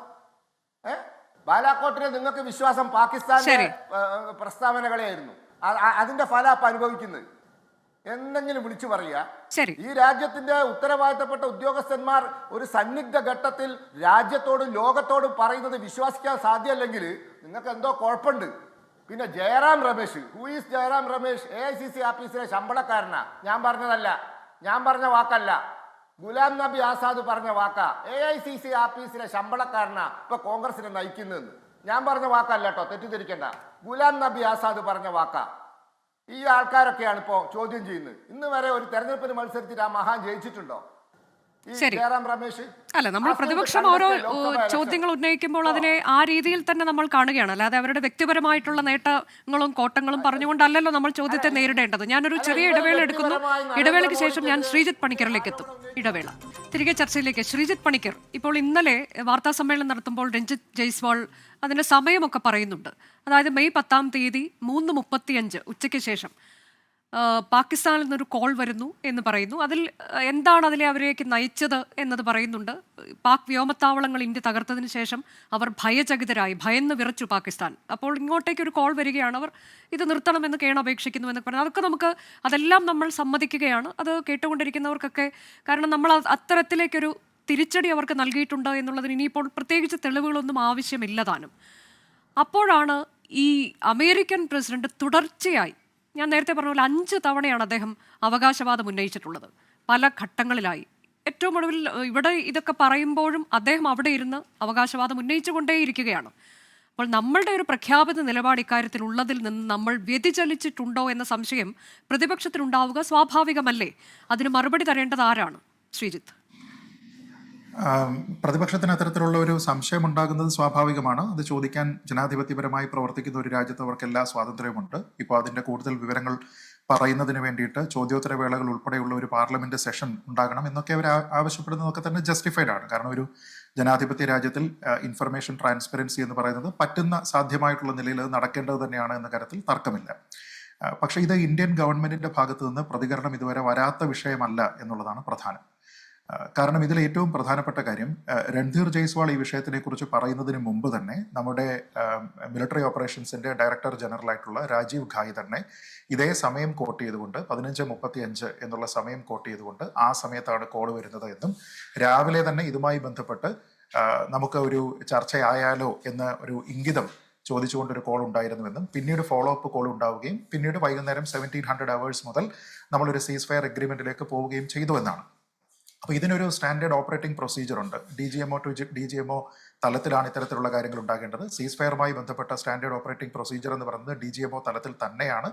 ബാലാക്കോട്ടിനെ നിങ്ങൾക്ക് വിശ്വാസം പാകിസ്ഥാന്റെ പ്രസ്താവനകളെയായിരുന്നു. അതിന്റെ ഫലം അപ്പൊ അനുഭവിക്കുന്നത്. എന്തെങ്കിലും വിളിച്ചു പറയുക. ഈ രാജ്യത്തിന്റെ ഉത്തരവാദിത്തപ്പെട്ട ഉദ്യോഗസ്ഥന്മാർ ഒരു സന്നിഗ്ധ ഘട്ടത്തിൽ രാജ്യത്തോടും ലോകത്തോടും പറയുന്നത് വിശ്വസിക്കാൻ സാധ്യമല്ലെങ്കിൽ നിങ്ങൾക്ക് എന്തോ കുഴപ്പമുണ്ട്. പിന്നെ Jairam Ramesh, who is Jairam Ramesh? AICC ആഫീസിലെ ശമ്പളക്കാരനാ. ഞാൻ പറഞ്ഞതല്ല, ഞാൻ പറഞ്ഞ വാക്കല്ല, ഗുലാം നബി ആസാദ് പറഞ്ഞ വാക്കാ. AICC ആഫീസിലെ ശമ്പളക്കാരനാ ഇപ്പൊ കോൺഗ്രസിനെ നയിക്കുന്നതെന്ന്. ഞാൻ പറഞ്ഞ വാക്കല്ല കേട്ടോ, തെറ്റിദ്ധരിക്കണ്ട. ഗുലാം നബി ആസാദ് പറഞ്ഞ വാക്കാ. ഈ ആൾക്കാരൊക്കെയാണ് ഇപ്പോൾ ചോദ്യം ചെയ്യുന്നത്. ഇന്ന് വരെ ഒരു തെരഞ്ഞെടുപ്പിന് മത്സരിച്ചിട്ട് ആ മഹാൻ ജയിച്ചിട്ടുണ്ടോ? ജയറാം രമേശ് അല്ല, നമ്മൾ പ്രതിപക്ഷം ഓരോ ചോദ്യങ്ങൾ ഉന്നയിക്കുമ്പോൾ അതിനെ ആ രീതിയിൽ തന്നെ നമ്മൾ കാണുകയാണ്, അല്ലാതെ അവരുടെ വ്യക്തിപരമായിട്ടുള്ള നേട്ടങ്ങളും കോട്ടങ്ങളും പറഞ്ഞുകൊണ്ടല്ലല്ലോ നമ്മൾ ചോദ്യത്തെ നേരിടേണ്ടത്. ഞാനൊരു ചെറിയ ഇടവേള എടുക്കുന്നു. ഇടവേളയ്ക്ക് ശേഷം ഞാൻ ശ്രീജിത്ത് പണിക്കറിലേക്ക് എത്തും. ഇടവേള തിരികെ ചർച്ചയിലേക്ക്. ശ്രീജിത്ത് പണിക്കർ, ഇപ്പോൾ ഇന്നലെ വാർത്താ സമ്മേളനം നടത്തുമ്പോൾ രഞ്ജിത്ത് ജയ്സ്വാൾ അതിന്റെ സമയമൊക്കെ പറയുന്നുണ്ട്. അതായത് മെയ് 10-ാം തീയതി 3:35 ഉച്ചയ്ക്ക് ശേഷം പാകിസ്ഥാനിൽ നിന്നൊരു കോൾ വരുന്നു എന്ന് പറയുന്നു. അതിൽ എന്താണ് അതിലെ അവരേക്ക് നയിച്ചത് എന്നത് പറയുന്നുണ്ട്. പാക് വ്യോമത്താവളങ്ങൾ ഇന്ത്യ തകർത്തതിന് ശേഷം അവർ ഭയചകിതരായി, ഭയന്ന് വിറച്ചു പാകിസ്ഥാൻ. അപ്പോൾ ഇങ്ങോട്ടേക്ക് ഒരു കോൾ വരികയാണ്, അവർ ഇത് നിർത്തണമെന്ന് കേണപേക്ഷിക്കുന്നു എന്ന് പറഞ്ഞു. അതൊക്കെ അതെല്ലാം നമ്മൾ സമ്മതിക്കുകയാണ്, അത് കേട്ടുകൊണ്ടിരിക്കുന്നവർക്കൊക്കെ. കാരണം നമ്മൾ അത്തരത്തിലേക്കൊരു തിരിച്ചടി അവർക്ക് നൽകിയിട്ടുണ്ട് എന്നുള്ളതിന് ഇനിയിപ്പോൾ പ്രത്യേകിച്ച് തെളിവുകളൊന്നും ആവശ്യമില്ലതാനും. അപ്പോഴാണ് ഈ അമേരിക്കൻ പ്രസിഡന്റ് തുടർച്ചയായി, ഞാൻ നേരത്തെ പറഞ്ഞ പോലെ 5 തവണയാണ് അദ്ദേഹം അവകാശവാദം ഉന്നയിച്ചിട്ടുള്ളത്, പല ഘട്ടങ്ങളിലായി. ഏറ്റവും ഒടുവിൽ ഇവിടെ ഇതൊക്കെ പറയുമ്പോഴും അദ്ദേഹം അവിടെ ഇരുന്ന് അവകാശവാദം ഉന്നയിച്ചുകൊണ്ടേയിരിക്കുകയാണ്. അപ്പോൾ നമ്മളുടെ ഒരു പ്രഖ്യാപിത നിലപാട് ഇക്കാര്യത്തിൽ ഉള്ളതിൽ നിന്ന് നമ്മൾ വ്യതിചലിച്ചിട്ടുണ്ടോ എന്ന സംശയം പ്രതിപക്ഷത്തിനുണ്ടാവുക സ്വാഭാവികമല്ലേ? അതിന് മറുപടി തരേണ്ടത് ആരാണ്? ശ്രീജിത്ത്. പ്രതിപക്ഷത്തിന് അത്തരത്തിലുള്ള ഒരു സംശയം ഉണ്ടാകുന്നത് സ്വാഭാവികമാണ്. അത് ചോദിക്കാൻ ജനാധിപത്യപരമായി പ്രവർത്തിക്കുന്ന ഒരു രാജ്യത്ത് അവർക്ക് എല്ലാ സ്വാതന്ത്ര്യമുണ്ട്. ഇപ്പോൾ അതിൻ്റെ കൂടുതൽ വിവരങ്ങൾ പറയുന്നതിന് വേണ്ടിയിട്ട് ചോദ്യോത്തര വേളകൾ ഉൾപ്പെടെയുള്ള ഒരു പാർലമെന്റ് സെഷൻ ഉണ്ടാകണം എന്നൊക്കെ അവർ ആവശ്യപ്പെടുന്നതൊക്കെ തന്നെ ജസ്റ്റിഫൈഡ് ആണ്. കാരണം ഒരു ജനാധിപത്യ രാജ്യത്തിൽ ഇൻഫർമേഷൻ ട്രാൻസ്പെറൻസി എന്ന് പറയുന്നത് പറ്റുന്ന സാധ്യമായിട്ടുള്ള നിലയിൽ അത് നടക്കേണ്ടത് തന്നെയാണ് എന്ന കാര്യത്തിൽ തർക്കമില്ല. പക്ഷേ ഇത് ഇന്ത്യൻ ഗവൺമെന്റിന്റെ ഭാഗത്തു നിന്ന് പ്രതികരണം ഇതുവരെ വരാത്ത വിഷയമല്ല എന്നുള്ളതാണ് പ്രധാനം. കാരണം ഇതിൽ ഏറ്റവും പ്രധാനപ്പെട്ട കാര്യം, രൺധീർ ജയ്സ്വാൾ ഈ വിഷയത്തിനെ കുറിച്ച് പറയുന്നതിന് മുമ്പ് തന്നെ നമ്മുടെ മിലിറ്ററി ഓപ്പറേഷൻസിന്റെ ഡയറക്ടർ ജനറൽ ആയിട്ടുള്ള രാജീവ് ഘായ് തന്നെ ഇതേ സമയം കോട്ട് ചെയ്തുകൊണ്ട് 15:35 എന്നുള്ള സമയം കോട്ട് ചെയ്തുകൊണ്ട് ആ സമയത്താണ് കോൾ വരുന്നത് എന്നും രാവിലെ തന്നെ ഇതുമായി ബന്ധപ്പെട്ട് നമുക്ക് ഒരു ചർച്ചയായാലോ എന്ന ഒരു ഇംഗിതം ചോദിച്ചുകൊണ്ടൊരു കോൾ ഉണ്ടായിരുന്നുവെന്നും പിന്നീട് ഫോളോ അപ്പ് കോൾ ഉണ്ടാവുകയും പിന്നീട് വൈകുന്നേരം 1700 hours മുതൽ നമ്മളൊരു സീസ് ഫയർ അഗ്രിമെന്റിലേക്ക് പോവുകയും ചെയ്തു എന്നാണ്. അപ്പോൾ ഇതിനൊരു സ്റ്റാൻഡേർഡ് ഓപ്പറേറ്റിംഗ് പ്രൊസീജിയർ ഉണ്ട്. DGMO ടു DGMO തലത്തിലാണ് ഇത്തരത്തിലുള്ള കാര്യങ്ങൾ ഉണ്ടാകേണ്ടത്. സീസ് ഫയറുമായി ബന്ധപ്പെട്ട സ്റ്റാൻഡേർഡ് ഓപ്പറേറ്റിംഗ് പ്രൊസീജിയർ എന്ന് പറയുന്നത് DGMO തലത്തിൽ തന്നെയാണ്.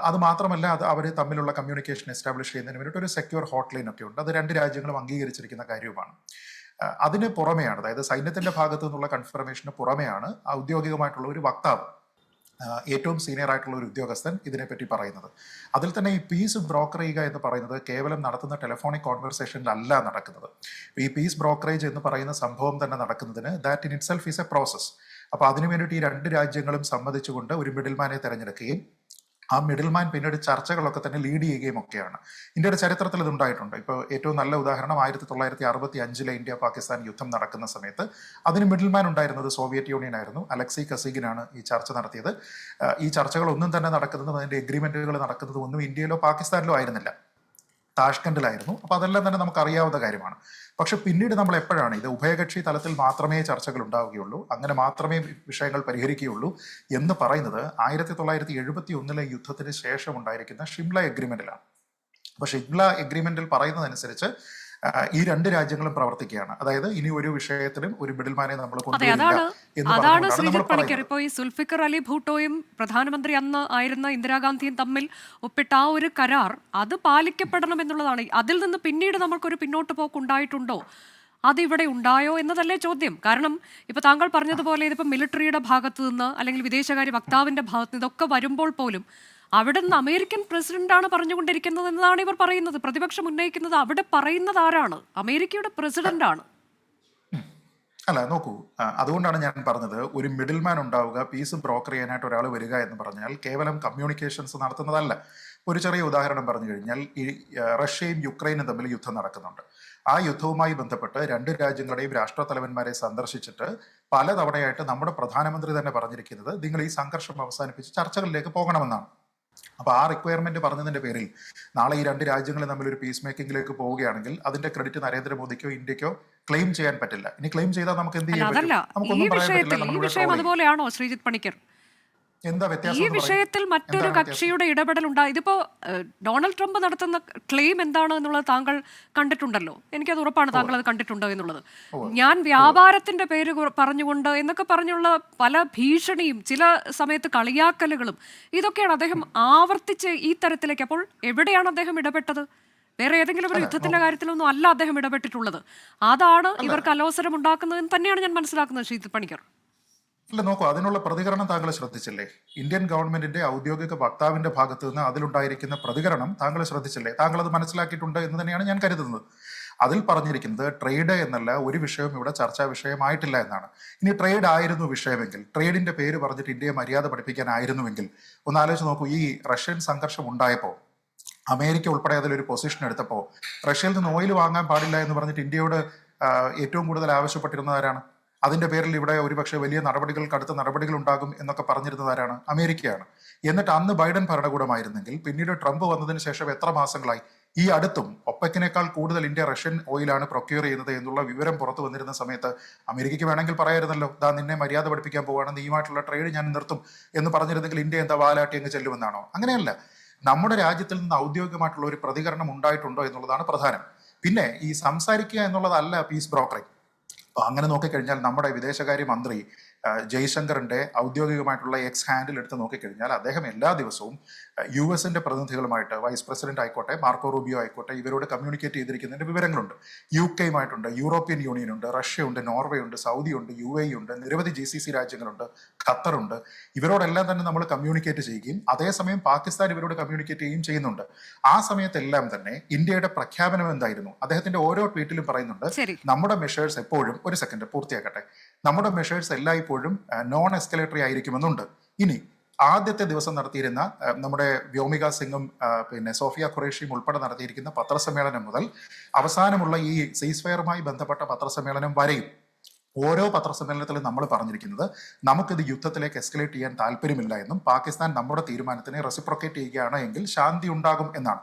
അത് മാത്രമല്ല, അത് അവർ തമ്മിലുള്ള കമ്മ്യൂണിക്കേഷൻ എസ്റ്റാബ്ലിഷ് ചെയ്യുന്നതിന് വേണ്ടിയിട്ട് ഒരു സെക്യൂർ ഹോട്ട്ലൈൻ ഒക്കെ ഉണ്ട്. അത് രണ്ട് രാജ്യങ്ങളും അംഗീകരിച്ചിരിക്കുന്ന കാര്യവുമാണ്. അതിന് പുറമെയാണ്, അതായത് സൈന്യത്തിന്റെ ഭാഗത്തു നിന്നുള്ള കൺഫർമേഷന് പുറമെയാണ് ഔദ്യോഗികമായിട്ടുള്ള ഒരു വക്താവ്, ഏറ്റവും സീനിയർ ആയിട്ടുള്ള ഒരു ഉദ്യോഗസ്ഥൻ ഇതിനെപ്പറ്റി പറയുന്നത്. അതിൽ തന്നെ ഈ പീസ് ബ്രോക്കർ ചെയ്യുക എന്ന് പറയുന്നത് കേവലം നടത്തുന്ന ടെലിഫോണിക് കോൺവെർസേഷനിലല്ല നടക്കുന്നത്. ഈ പീസ് ബ്രോക്കറേജ് എന്ന് പറയുന്ന സംഭവം തന്നെ നടക്കുന്നതിന് that in it self is A process. അപ്പോൾ അതിനു വേണ്ടിയിട്ട് ഈ രണ്ട് രാജ്യങ്ങളും സമ്മതിച്ചുകൊണ്ട് ഒരു മിഡിൽമാനെ തിരഞ്ഞെടുക്കുകയും ആ മിഡിൽമാൻ പിന്നീട് ചർച്ചകളൊക്കെ തന്നെ ലീഡ് ചെയ്യുകയും ഒക്കെയാണ്. ഇന്ത്യയുടെ ചരിത്രത്തിൽ ഇത് ഉണ്ടായിട്ടുണ്ട്. ഇപ്പോൾ ഏറ്റവും നല്ല ഉദാഹരണം 1965 ഇന്ത്യ പാകിസ്ഥാൻ യുദ്ധം നടക്കുന്ന സമയത്ത് അതിന് മിഡിൽമാൻ ഉണ്ടായിരുന്നത് സോവിയറ്റ് യൂണിയൻ ആയിരുന്നു. അലക്സി കസീഗിനാണ് ഈ ചർച്ച നടത്തിയത്. ഈ ചർച്ചകളൊന്നും തന്നെ നടക്കുന്നതും അതിന്റെ എഗ്രിമെന്റുകൾ നടക്കുന്നതും ഒന്നും ഇന്ത്യയിലോ പാകിസ്ഥാനിലോ ആയിരുന്നില്ല, താഷ്കണ്ടിലായിരുന്നു. അപ്പോൾ അതെല്ലാം തന്നെ നമുക്ക് അറിയാവുന്ന കാര്യമാണ്. പക്ഷെ പിന്നീട് നമ്മൾ എപ്പോഴാണ് ഇത് ഉഭയകക്ഷി തലത്തിൽ മാത്രമേ ചർച്ചകൾ ഉണ്ടാവുകയുള്ളൂ, അങ്ങനെ മാത്രമേ വിഷയങ്ങൾ പരിഹരിക്കുകയുള്ളൂ എന്ന് പറയുന്നത് 1971 യുദ്ധത്തിന് ശേഷം ഉണ്ടായിരിക്കുന്ന ഷിംല എഗ്രിമെന്റിലാണ്. അപ്പോൾ ഷിംല എഗ്രിമെന്റിൽ പറയുന്നതനുസരിച്ച് ഈ രണ്ട് രാജ്യങ്ങളും പ്രവർത്തിക്കുകയാണ്. അതായത് ഇനി ഒരു വിഷയത്തിലും ഒരു മിഡിൽമാനെ നമ്മൾ അതാണ് ശ്രീജിത്ത് പണിക്കർ. ഇപ്പോൾ ഈ സുൽഫിക്കർ അലി ഭൂട്ടോയും പ്രധാനമന്ത്രി അന്ന് ആയിരുന്ന ഇന്ദിരാഗാന്ധിയും തമ്മിൽ ഒപ്പിട്ട ആ ഒരു കരാർ അത് പാലിക്കപ്പെടണം എന്നുള്ളതാണ്. അതിൽ നിന്ന് പിന്നീട് നമ്മൾക്കൊരു പിന്നോട്ട് പോക്ക് ഉണ്ടായിട്ടുണ്ടോ, അതിവിടെ ഉണ്ടായോ എന്നതല്ലേ ചോദ്യം. കാരണം ഇപ്പൊ താങ്കൾ പറഞ്ഞതുപോലെ ഇതിപ്പോ മിലിറ്ററിയുടെ ഭാഗത്തു നിന്ന് അല്ലെങ്കിൽ വിദേശകാര്യ വക്താവിന്റെ ഭാഗത്ത് നിന്ന് ഇതൊക്കെ വരുമ്പോൾ പോലും അവിടെ നിന്ന് അമേരിക്കൻ പ്രസിഡന്റാണ് പറഞ്ഞുകൊണ്ടിരിക്കുന്നത് എന്നതാണ് ഇവർ പറയുന്നത്. പ്രതിപക്ഷം ഉന്നയിക്കുന്നത് അവിടെ പറയുന്നത് ആരാണ്? അമേരിക്കയുടെ പ്രസിഡന്റ് ആണ്. അല്ല, നോക്കൂ, അതുകൊണ്ടാണ് ഞാൻ പറഞ്ഞത് ഒരു മിഡിൽമാൻ ഉണ്ടാവുക, പീസ് ബ്രോക്കർ ചെയ്യാനായിട്ട് ഒരാൾ വരിക എന്ന് പറഞ്ഞാൽ കേവലം കമ്മ്യൂണിക്കേഷൻസ് നടത്തുന്നതല്ല. ഒരു ചെറിയ ഉദാഹരണം പറഞ്ഞു കഴിഞ്ഞാൽ, ഈ റഷ്യയും യുക്രൈനും തമ്മിൽ യുദ്ധം നടക്കുന്നുണ്ട്. ആ യുദ്ധവുമായി ബന്ധപ്പെട്ട് രണ്ട് രാജ്യങ്ങളുടെയും രാഷ്ട്രത്തലവന്മാരെ സന്ദർശിച്ചിട്ട് പലതവണയായിട്ട് നമ്മുടെ പ്രധാനമന്ത്രി തന്നെ പറഞ്ഞിരിക്കുന്നത് നിങ്ങൾ ഈ സംഘർഷം അവസാനിപ്പിച്ച് ചർച്ചകളിലേക്ക് പോകണമെന്നാണ്. അപ്പൊ ആ റിക്വയർമെന്റ് പറഞ്ഞതിന്റെ പേരിൽ നാളെ ഈ രണ്ട് രാജ്യങ്ങളും തമ്മിൽ ഒരു പീസ് മേക്കിംഗിലേക്ക് പോവുകയാണെങ്കിൽ അതിന്റെ ക്രെഡിറ്റ് നരേന്ദ്രമോദിക്കോ ഇന്ത്യക്കോ ക്ലെയിം ചെയ്യാൻ പറ്റില്ല. ഇനി ക്ലെയിം ചെയ്താൽ നമുക്ക് എന്ത് ചെയ്യാൻ പറ്റും? നമുക്കൊന്നും പറയാൻ പറ്റില്ല. ഈ വിഷയം അതുപോലെയാണോ ശ്രീജിത്ത് പണിക്കർ? ഈ വിഷയത്തിൽ മറ്റൊരു കക്ഷിയുടെ ഇടപെടൽ ഉണ്ടായി. ഇതിപ്പോ ഡൊണാൾഡ് ട്രംപ് നടത്തുന്ന ക്ലെയിം എന്താണ് എന്നുള്ളത് താങ്കൾ കണ്ടിട്ടുണ്ടല്ലോ. എനിക്കത് ഉറപ്പാണ് താങ്കൾ അത് കണ്ടിട്ടുണ്ടോ എന്നുള്ളത്. ഞാൻ വ്യാപാരത്തിന്റെ പേര് പറഞ്ഞുകൊണ്ട് എന്നൊക്കെ പറഞ്ഞുള്ള പല ഭീഷണിയും ചില സമയത്ത് കളിയാക്കലുകളും ഇതൊക്കെയാണ് അദ്ദേഹം ആവർത്തിച്ച് ഈ തരത്തിലേക്ക്. അപ്പോൾ എവിടെയാണ് അദ്ദേഹം ഇടപെട്ടത്? വേറെ ഏതെങ്കിലും ഒരു യുദ്ധത്തിന്റെ കാര്യത്തിലൊന്നും അല്ല അദ്ദേഹം ഇടപെട്ടിട്ടുള്ളത്. അതാണ് ഇവർക്ക് അലോസരം ഉണ്ടാക്കുന്നതെന്ന് തന്നെയാണ് ഞാൻ മനസ്സിലാക്കുന്നത് ശ്രീജിത്ത് പണിക്കർ. അല്ല, നോക്കൂ, അതിനുള്ള പ്രതികരണം താങ്കൾ ശ്രദ്ധിച്ചില്ലേ? ഇന്ത്യൻ ഗവൺമെന്റിന്റെ ഔദ്യോഗിക വക്താവിന്റെ ഭാഗത്ത് നിന്ന് അതിലുണ്ടായിരിക്കുന്ന പ്രതികരണം താങ്കൾ ശ്രദ്ധിച്ചില്ലേ? താങ്കൾ അത് മനസ്സിലാക്കിയിട്ടുണ്ട് എന്ന് തന്നെയാണ് ഞാൻ കരുതുന്നത്. അതിൽ പറഞ്ഞിരിക്കുന്നത് ട്രേഡ് എന്നല്ല ഒരു വിഷയവും ഇവിടെ ചർച്ചാ വിഷയമായിട്ടില്ല എന്നാണ്. ഇനി ട്രേഡ് ആയിരുന്നു വിഷയമെങ്കിൽ, ട്രേഡിന്റെ പേര് പറഞ്ഞിട്ട് ഇന്ത്യയെ മര്യാദ പഠിപ്പിക്കാനായിരുന്നുവെങ്കിൽ ഒന്ന് ആലോചിച്ച് നോക്കൂ. ഈ റഷ്യൻ സംഘർഷം ഉണ്ടായപ്പോൾ അമേരിക്ക ഉൾപ്പെടെ അതിലൊരു പൊസിഷൻ എടുത്തപ്പോൾ റഷ്യയിൽ നിന്ന് ഓയിൽ വാങ്ങാൻ പാടില്ല എന്ന് പറഞ്ഞിട്ട് ഇന്ത്യയോട് ഏറ്റവും കൂടുതൽ ആവശ്യപ്പെട്ടിരുന്നതാരാണ്? അതിന്റെ പേരിൽ ഇവിടെ ഒരുപക്ഷെ വലിയ നടപടികൾ, കടുത്ത നടപടികൾ ഉണ്ടാകും എന്നൊക്കെ പറഞ്ഞിരുന്നതാരാണ്? അമേരിക്കയാണ്. എന്നിട്ട് അന്ന് ബൈഡൻ ഭരണകൂടമായിരുന്നെങ്കിൽ പിന്നീട് ട്രംപ് വന്നതിന് ശേഷം എത്ര മാസങ്ങളായി? ഈ അടുത്തും ഒപ്പക്കിനേക്കാൾ കൂടുതൽ ഇന്ത്യ റഷ്യൻ ഓയിലാണ് പ്രൊക്യൂർ ചെയ്യുന്നത് എന്നുള്ള വിവരം പുറത്തു വന്നിരുന്ന സമയത്ത് അമേരിക്കയ്ക്ക് വേണമെങ്കിൽ പറയായിരുന്നല്ലോ, ദാ നിന്നെ മര്യാദ പഠിപ്പിക്കാൻ പോവാണ്, നീയുമായിട്ടുള്ള ട്രേഡ് ഞാൻ നിർത്തും എന്ന് പറഞ്ഞിരുന്നെങ്കിൽ ഇന്ത്യ എന്താ വാലാട്ടി അങ്ങ് ചെല്ലുമെന്നാണോ? അങ്ങനെയല്ല. നമ്മുടെ രാജ്യത്തിൽ നിന്ന് ഔദ്യോഗികമായിട്ടുള്ള ഒരു പ്രതികരണം ഉണ്ടായിട്ടുണ്ടോ എന്നുള്ളതാണ് പ്രധാനം. പിന്നെ ഈ സംസാരിക്കുക എന്നുള്ളതല്ല പീസ് ബ്രോക്കറിംഗ്. അപ്പോൾ അങ്ങനെ നോക്കിക്കഴിഞ്ഞാൽ നമ്മുടെ വിദേശകാര്യ മന്ത്രി ജയ്ശങ്കറിന്റെ ഔദ്യോഗികമായിട്ടുള്ള എക്സ് ഹാൻഡിൽ എടുത്ത് നോക്കിക്കഴിഞ്ഞാൽ അദ്ദേഹം എല്ലാ ദിവസവും US-ന്റെ പ്രതിനിധികളുമായിട്ട്, വൈസ് പ്രസിഡന്റ് ആയിക്കോട്ടെ, മാർക്കോ റൂബിയോ ആയിക്കോട്ടെ, ഇവരോട് കമ്മ്യൂണിക്കേറ്റ് ചെയ്തിരിക്കുന്നതിന്റെ വിവരങ്ങളുണ്ട്. UK-യുമായിട്ടുണ്ട്, യൂറോപ്യൻ യൂണിയൻ ഉണ്ട്, റഷ്യ ഉണ്ട്, നോർവേ ഉണ്ട്, സൗദി ഉണ്ട്, UAE ഉണ്ട്, നിരവധി GCC രാജ്യങ്ങളുണ്ട്, ഖത്തറുണ്ട്. ഇവരോടെല്ലാം തന്നെ നമ്മൾ കമ്മ്യൂണിക്കേറ്റ് ചെയ്യുകയും അതേസമയം പാകിസ്ഥാൻ ഇവരോട് കമ്മ്യൂണിക്കേറ്റ് ചെയ്യുകയും ചെയ്യുന്നുണ്ട്. ആ സമയത്തെല്ലാം തന്നെ ഇന്ത്യയുടെ പ്രഖ്യാപനം എന്തായിരുന്നു? അദ്ദേഹത്തിന്റെ ഓരോ ട്വീറ്റിലും പറയുന്നുണ്ട്, നമ്മുടെ മെഷേഴ്സ് എപ്പോഴും, ഒരു സെക്കൻഡ് പൂർത്തിയാക്കട്ടെ, നമ്മുടെ മെഷേഴ്സ് എല്ലായ്പ്പോഴും നോൺ എസ്കലേറ്ററി ആയിരിക്കുമെന്നുണ്ട്. ഇനി ആദ്യത്തെ ദിവസം നടത്തിയിരുന്ന നമ്മുടെ വ്യോമിക സിംഗും പിന്നെ സോഫിയ ഖുറേഷിയും ഉൾപ്പെടെ നടത്തിയിരിക്കുന്ന പത്രസമ്മേളനം മുതൽ അവസാനമുള്ള ഈ സീസ്ഫയറുമായി ബന്ധപ്പെട്ട പത്രസമ്മേളനം വരെയും ഓരോ പത്രസമ്മേളനത്തിലും നമ്മൾ പറഞ്ഞിരിക്കുന്നത് നമുക്കിത് യുദ്ധത്തിലേക്ക് എസ്കലേറ്റ് ചെയ്യാൻ താല്പര്യമില്ല എന്നും പാകിസ്ഥാൻ നമ്മുടെ തീരുമാനത്തിനെ റെസിപ്രൊക്കേറ്റ് ചെയ്യുകയാണ് എങ്കിൽ ശാന്തി ഉണ്ടാകും എന്നാണ്.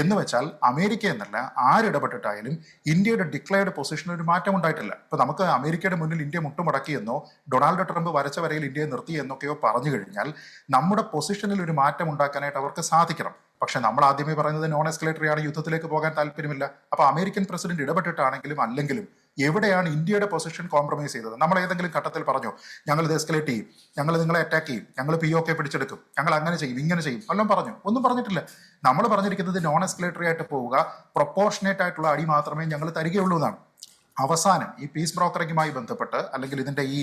എന്ന് വെച്ചാൽ അമേരിക്ക എന്നല്ല ആരിടപെട്ടിട്ടായാലും ഇന്ത്യയുടെ ഡിക്ലെയർഡ് പൊസിഷനിൽ ഒരു മാറ്റം ഉണ്ടായിട്ടില്ല. ഇപ്പൊ നമുക്ക് അമേരിക്കയുടെ മുന്നിൽ ഇന്ത്യ മുട്ടുമടക്കിയെന്നോ ഡൊണാൾഡ് ട്രംപ് വരച്ച വരയിൽ ഇന്ത്യയെ നിർത്തി എന്നൊക്കെയോ പറഞ്ഞു കഴിഞ്ഞാൽ നമ്മുടെ പൊസിഷനിൽ ഒരു മാറ്റം ഉണ്ടാക്കാനായിട്ട് അവർക്ക് സാധിക്കണം. പക്ഷെ നമ്മൾ ആദ്യമേ പറയുന്നത് നോൺ എസ്കലേറ്ററി ആണ്, യുദ്ധത്തിലേക്ക് പോകാൻ താല്പര്യമില്ല. അപ്പൊ അമേരിക്കൻ പ്രസിഡന്റ് ഇടപെട്ടിട്ടാണെങ്കിലും അല്ലെങ്കിലും എവിടെയാണ് ഇന്ത്യയുടെ പൊസിഷൻ കോംപ്രമൈസ് ചെയ്തത്? നമ്മൾ ഏതെങ്കിലും ഘട്ടത്തിൽ പറഞ്ഞോ ഞങ്ങൾ ഇത് എസ്കലേറ്റ് ചെയ്യും, ഞങ്ങൾ നിങ്ങളെ അറ്റാക്ക് ചെയ്യും, ഞങ്ങൾ POK പിടിച്ചെടുക്കും, ഞങ്ങൾ അങ്ങനെ ചെയ്യും, ഇങ്ങനെ ചെയ്യും, വല്ലതും പറഞ്ഞു? ഒന്നും പറഞ്ഞിട്ടില്ല. നമ്മൾ പറഞ്ഞിരിക്കുന്നത് നോൺ എസ്കലേറ്ററി ആയിട്ട് പോവുക, പ്രൊപ്പോർഷനേറ്റ് ആയിട്ടുള്ള അടി മാത്രമേ ഞങ്ങൾ തരികയുള്ളൂ എന്നാണ്. അവസാനം ഈ പീസ് ബ്രോക്കറിംഗുമായി ബന്ധപ്പെട്ട് അല്ലെങ്കിൽ ഇതിന്റെ ഈ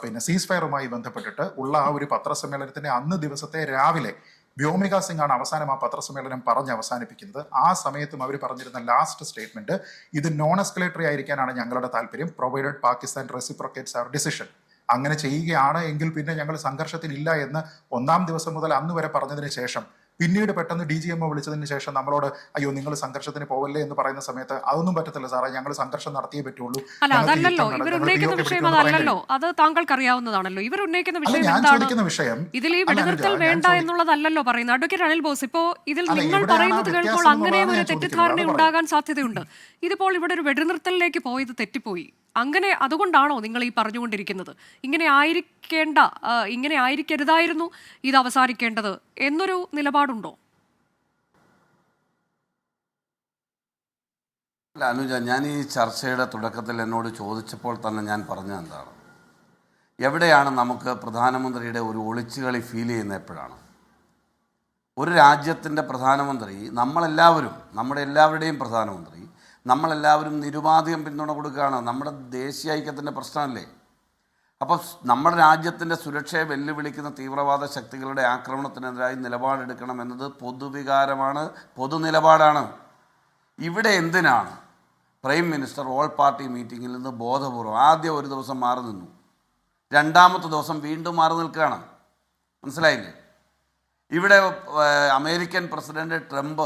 പിന്നെ സീസ് ഫയറുമായി ബന്ധപ്പെട്ടിട്ട് ഉള്ള ആ ഒരു പത്രസമ്മേളനത്തിന്റെ അന്ന് ദിവസത്തെ രാവിലെ വ്യോമിക സിംഗ് ആണ് അവസാനം ആ പത്രസമ്മേളനം പറഞ്ഞ് അവസാനിപ്പിക്കുന്നത്. ആ സമയത്തും അവർ പറഞ്ഞിരുന്ന ലാസ്റ്റ് സ്റ്റേറ്റ്മെന്റ്, ഇത് നോൺ എസ്കലേറ്ററി ആയിരിക്കാനാണ് ഞങ്ങളുടെ താല്പര്യം, പ്രൊവൈഡഡ് പാകിസ്ഥാൻ റെസിപ്രൊക്കേറ്റ്സ് അവർ ഡിസിഷൻ. അങ്ങനെ ചെയ്യുകയാണ് എങ്കിൽ പിന്നെ ഞങ്ങൾ സംഘർഷത്തിലില്ല എന്ന് ഒന്നാം ദിവസം മുതൽ അന്ന് വരെ പറഞ്ഞതിന് ശേഷം പിന്നീട് പെട്ടെന്ന് DGMO വിളിച്ചതിന് ശേഷം നമ്മളോട് അയ്യോ നിങ്ങൾ സംഘർഷത്തിന് പോവല്ലേ എന്ന് പറയുന്ന സമയത്ത് അതൊന്നും പറ്റത്തില്ല സാറേ, ഞങ്ങൾ സംഘർഷം നടത്തിയേ പറ്റുള്ളൂ. അല്ല, അതല്ലല്ലോ ഇവർ ഉന്നയിക്കുന്ന വിഷയം, അതല്ലല്ലോ, അത് താങ്കൾക്ക് അറിയാവുന്നതാണല്ലോ. ഇവർ ഉന്നയിക്കുന്ന വിഷയം എന്താണ്? ഇതിൽ ഈ വെടിനിർത്തൽ വേണ്ട എന്നുള്ളതല്ലല്ലോ പറയുന്നത്. അഡ്വക്കേറ്റ് അനിൽ ബോസ്, ഇപ്പോ ഇതിൽ നിങ്ങൾ പറയുന്നത് കേൾപ്പോൾ അങ്ങനെയും ഒരു തെറ്റിദ്ധാരണ ഉണ്ടാകാൻ സാധ്യതയുണ്ട്. ഇതിപ്പോൾ ഇവിടെ ഒരു വെടിനിർത്തലിലേക്ക് പോയത് തെറ്റിപ്പോയി, അങ്ങനെ അതുകൊണ്ടാണോ നിങ്ങൾ ഈ പറഞ്ഞുകൊണ്ടിരിക്കുന്നത് ഇങ്ങനെ ആയിരിക്കരുതായിരുന്നു ഇത് അവസാനിക്കേണ്ടത് എന്നൊരു നിലപാടുണ്ടോ? അല്ല അനുജ, ഞാൻ ഈ ചർച്ചയുടെ തുടക്കത്തിൽ എന്നോട് ചോദിച്ചപ്പോൾ തന്നെ ഞാൻ പറഞ്ഞത് എന്താണ്, എവിടെയാണ് നമുക്ക് പ്രധാനമന്ത്രിയുടെ ഒരു ഒളിച്ചുകളി ഫീൽ ചെയ്യുന്ന എപ്പോഴാണ്? ഒരു രാജ്യത്തിൻ്റെ പ്രധാനമന്ത്രി, നമ്മളെല്ലാവരും, നമ്മുടെ എല്ലാവരുടെയും പ്രധാനമന്ത്രി, നമ്മളെല്ലാവരും നിരുപാധികം പിന്തുണ കൊടുക്കുകയാണ്. നമ്മുടെ ദേശീയ ഐക്യത്തിൻ്റെ പ്രശ്നമല്ലേ? അപ്പോൾ നമ്മുടെ രാജ്യത്തിൻ്റെ സുരക്ഷയെ വെല്ലുവിളിക്കുന്ന തീവ്രവാദ ശക്തികളുടെ ആക്രമണത്തിനെതിരായി നിലപാടെടുക്കണം എന്നത് പൊതുവികാരമാണ്, പൊതുനിലപാടാണ്. ഇവിടെ എന്തിനാണ് പ്രൈം മിനിസ്റ്റർ ഓൾ പാർട്ടി മീറ്റിങ്ങിൽ നിന്ന് ബോധപൂർവം ആദ്യം ഒരു ദിവസം മാറി നിന്നു, രണ്ടാമത്തെ ദിവസം വീണ്ടും മാറി നിൽക്കുകയാണ്? മനസ്സിലായില്ലേ? ഇവിടെ അമേരിക്കൻ പ്രസിഡന്റ് ട്രംപ്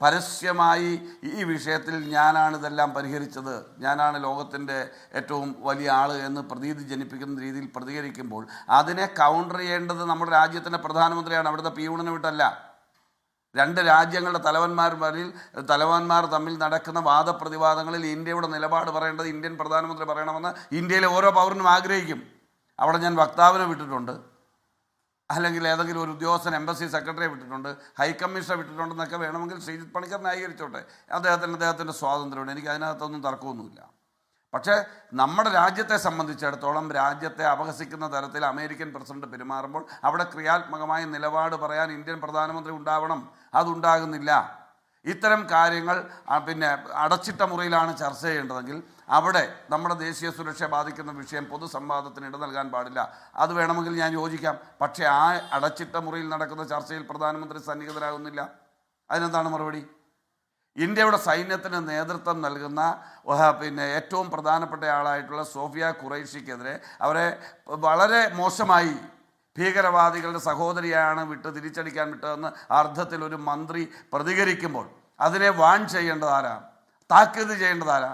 പരസ്യമായി ഈ വിഷയത്തിൽ ഞാനാണ് ഇതെല്ലാം പരിഹരിച്ചത്, ഞാനാണ് ലോകത്തിൻ്റെ ഏറ്റവും വലിയ ആൾ എന്ന് പ്രതീതി ജനിപ്പിക്കുന്ന രീതിയിൽ പ്രതികരിക്കുമ്പോൾ അതിനെ കൗണ്ടർ ചെയ്യേണ്ടത് നമ്മുടെ രാജ്യത്തിൻ്റെ പ്രധാനമന്ത്രിയാണ്, അവിടുത്തെ പിയൂണിനെ വിട്ടല്ല. രണ്ട് രാജ്യങ്ങളുടെ തലവന്മാർ തമ്മിൽ നടക്കുന്ന വാദപ്രതിവാദങ്ങളിൽ ഇന്ത്യയുടെ നിലപാട് പറയേണ്ടത് ഇന്ത്യൻ പ്രധാനമന്ത്രി പറയണമെന്ന് ഇന്ത്യയിലെ ഓരോ പൗരനും ആഗ്രഹിക്കും. അവിടെ ഞാൻ വക്താവിനെ വിട്ടിട്ടുണ്ട്, അല്ലെങ്കിൽ ഏതെങ്കിലും ഒരു ഉദ്യോഗസ്ഥൻ എംബസി സെക്രട്ടറിയെ വിട്ടിട്ടുണ്ട്, ഹൈക്കമ്മീഷണറെ വിട്ടിട്ടുണ്ടെന്നൊക്കെ വേണമെങ്കിൽ ശ്രീജിത്ത് പണിക്കർ ന്യായീകരിച്ചോട്ടെ, അദ്ദേഹത്തിൻ്റെ സ്വാതന്ത്ര്യമുണ്ട്, എനിക്ക് അതിനകത്തൊന്നും തർക്കമൊന്നുമില്ല. പക്ഷേ നമ്മുടെ രാജ്യത്തെ സംബന്ധിച്ചിടത്തോളം രാജ്യത്തെ അപഹസിക്കുന്ന തരത്തിൽ അമേരിക്കൻ പ്രസിഡന്റ് പെരുമാറുമ്പോൾ അവിടെ ക്രിയാത്മകമായ നിലപാട് പറയാൻ ഇന്ത്യൻ പ്രധാനമന്ത്രി ഉണ്ടാവണം. അതുണ്ടാകുന്നില്ല. ഇത്തരം കാര്യങ്ങൾ പിന്നെ അടച്ചിട്ട മുറിയിലാണ് ചർച്ച ചെയ്യേണ്ടതെങ്കിൽ അവിടെ നമ്മുടെ ദേശീയ സുരക്ഷയെ ബാധിക്കുന്ന വിഷയം പൊതുസംവാദത്തിന് ഇട നൽകാൻ പാടില്ല. അത് വേണമെങ്കിൽ ഞാൻ യോജിക്കാം. പക്ഷേ ആ അടച്ചിട്ട മുറിയിൽ നടക്കുന്ന ചർച്ചയിൽ പ്രധാനമന്ത്രി സന്നിഹിതരാകുന്നില്ല. അതിനെന്താണ് മറുപടി? ഇന്ത്യയുടെ സൈന്യത്തിന് നേതൃത്വം നൽകുന്ന പിന്നെ ഏറ്റവും പ്രധാനപ്പെട്ട ആളായിട്ടുള്ള സോഫിയ ഖുറൈഷിക്കെതിരെ അവരെ വളരെ മോശമായി ഭീകരവാദികളുടെ സഹോദരിയാണ് തിരിച്ചടിക്കാൻ വിട്ടതെന്ന് അർത്ഥത്തിൽ ഒരു മന്ത്രി പ്രതികരിക്കുമ്പോൾ അതിനെ വാൺ ചെയ്യേണ്ടതാരാ? താക്കീത് ചെയ്യേണ്ടതാരാ?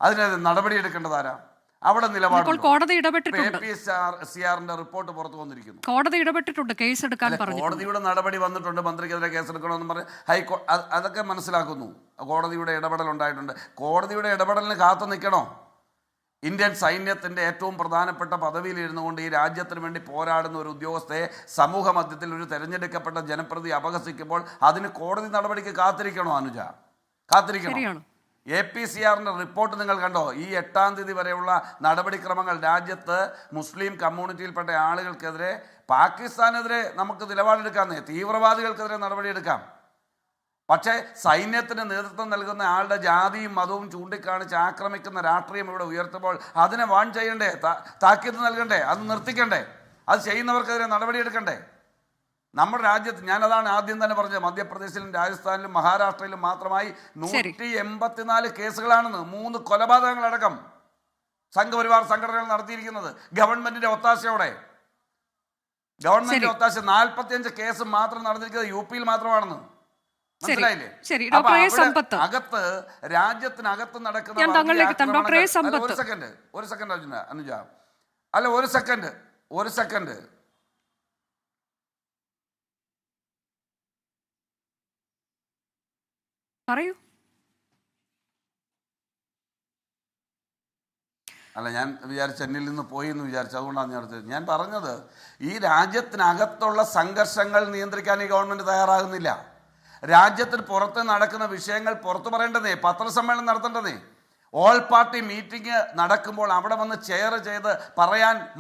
അതിനെതിരെ നടപടിയെടുക്കേണ്ടതാരാ? അവിടെ നിലപാട് കോടതി ഇടപെട്ടിട്ടുണ്ട്. APCRന്റെ റിപ്പോർട്ട് പുറത്തു വന്നിരിക്കുന്നു. കോടതി ഇടപെട്ടിട്ടുണ്ട്, കേസെടുക്കാൻ പറഞ്ഞു. കോടതിയുടെ നടപടി വന്നിട്ടുണ്ട്, മന്ത്രിക്കെതിരെ കേസെടുക്കണമെന്ന് പറഞ്ഞ് അതൊക്കെ മനസ്സിലാക്കുന്നു. കോടതിയുടെ ഇടപെടൽ ഉണ്ടായിട്ടുണ്ട്. കോടതിയുടെ ഇടപെടലിന് കാത്തു നിൽക്കണോ? ഇന്ത്യൻ സൈന്യത്തിൻ്റെ ഏറ്റവും പ്രധാനപ്പെട്ട പദവിയിൽ ഇരുന്നുകൊണ്ട് ഈ രാജ്യത്തിന് വേണ്ടി പോരാടുന്ന ഒരു ഉദ്യോഗസ്ഥയെ സമൂഹ മധ്യത്തിൽ ഒരു തെരഞ്ഞെടുക്കപ്പെട്ട ജനപ്രതി അപഹസിക്കുമ്പോൾ അതിന് കോടതി നടപടിക്ക് കാത്തിരിക്കണോ അനുജ? കാത്തിരിക്കണം. APCRന്റെ റിപ്പോർട്ട് നിങ്ങൾ കണ്ടോ? ഈ 8-ാം തീയതി വരെയുള്ള നടപടിക്രമങ്ങൾ രാജ്യത്ത് മുസ്ലിം കമ്മ്യൂണിറ്റിയിൽപ്പെട്ട ആളുകൾക്കെതിരെ, പാകിസ്ഥാനെതിരെ നമുക്ക് നിലപാടെടുക്കാമെന്നേ, തീവ്രവാദികൾക്കെതിരെ നടപടിയെടുക്കാം. പക്ഷേ സൈന്യത്തിന് നേതൃത്വം നൽകുന്ന ആളുടെ ജാതിയും മതവും ചൂണ്ടിക്കാണിച്ച് ആക്രമിക്കുന്ന രാഷ്ട്രീയം ഇവിടെ ഉയർത്തുമ്പോൾ അതിനെ വാൺ ചെയ്യണ്ടേ? താക്കീത് നൽകണ്ടേ? അത് നിർത്തിക്കണ്ടേ? അത് ചെയ്യുന്നവർക്കെതിരെ നടപടിയെടുക്കണ്ടേ? നമ്മുടെ രാജ്യത്ത്, ഞാനതാണ് ആദ്യം തന്നെ പറഞ്ഞത്, മധ്യപ്രദേശിലും രാജസ്ഥാനിലും മഹാരാഷ്ട്രയിലും മാത്രമായി 184 കേസുകളാണെന്ന്, 3 കൊലപാതകങ്ങളടക്കം സംഘപരിവാർ സംഘടനകൾ നടത്തിയിരിക്കുന്നത് ഗവൺമെന്റിന്റെ ഒത്താശയോടെ. ഗവൺമെന്റിന്റെ ഒത്താശ 45 കേസ് മാത്രം നടന്നിരിക്കുന്നത് യുപിയിൽ മാത്രമാണെന്ന്. മനസ്സിലായില്ലേ? അകത്ത് രാജ്യത്തിനകത്ത് നടക്കുന്ന ഒരു സെക്കൻഡ് അനുജ, അല്ല ഒരു സെക്കൻഡ് പറയൂ. അല്ല, ഞാൻ വിചാരിച്ചു എന്നിൽ നിന്ന് പോയി എന്ന് വിചാരിച്ചു, അതുകൊണ്ടാണ് ഞാൻ പറഞ്ഞത്. ഈ രാജ്യത്തിനകത്തുള്ള സംഘർഷങ്ങൾ നിയന്ത്രിക്കാൻ ഈ ഗവൺമെന്റ് തയ്യാറാകുന്നില്ല. രാജ്യത്തിന് പുറത്ത് നടക്കുന്ന വിഷയങ്ങൾ പുറത്തു പറയേണ്ടതേ, പത്രസമ്മേളനം നടത്തേണ്ടതേ. ഓൾ പാർട്ടി മീറ്റിംഗ് നടക്കുമ്പോൾ അവിടെ വന്ന് ചെയർ ചെയ്ത്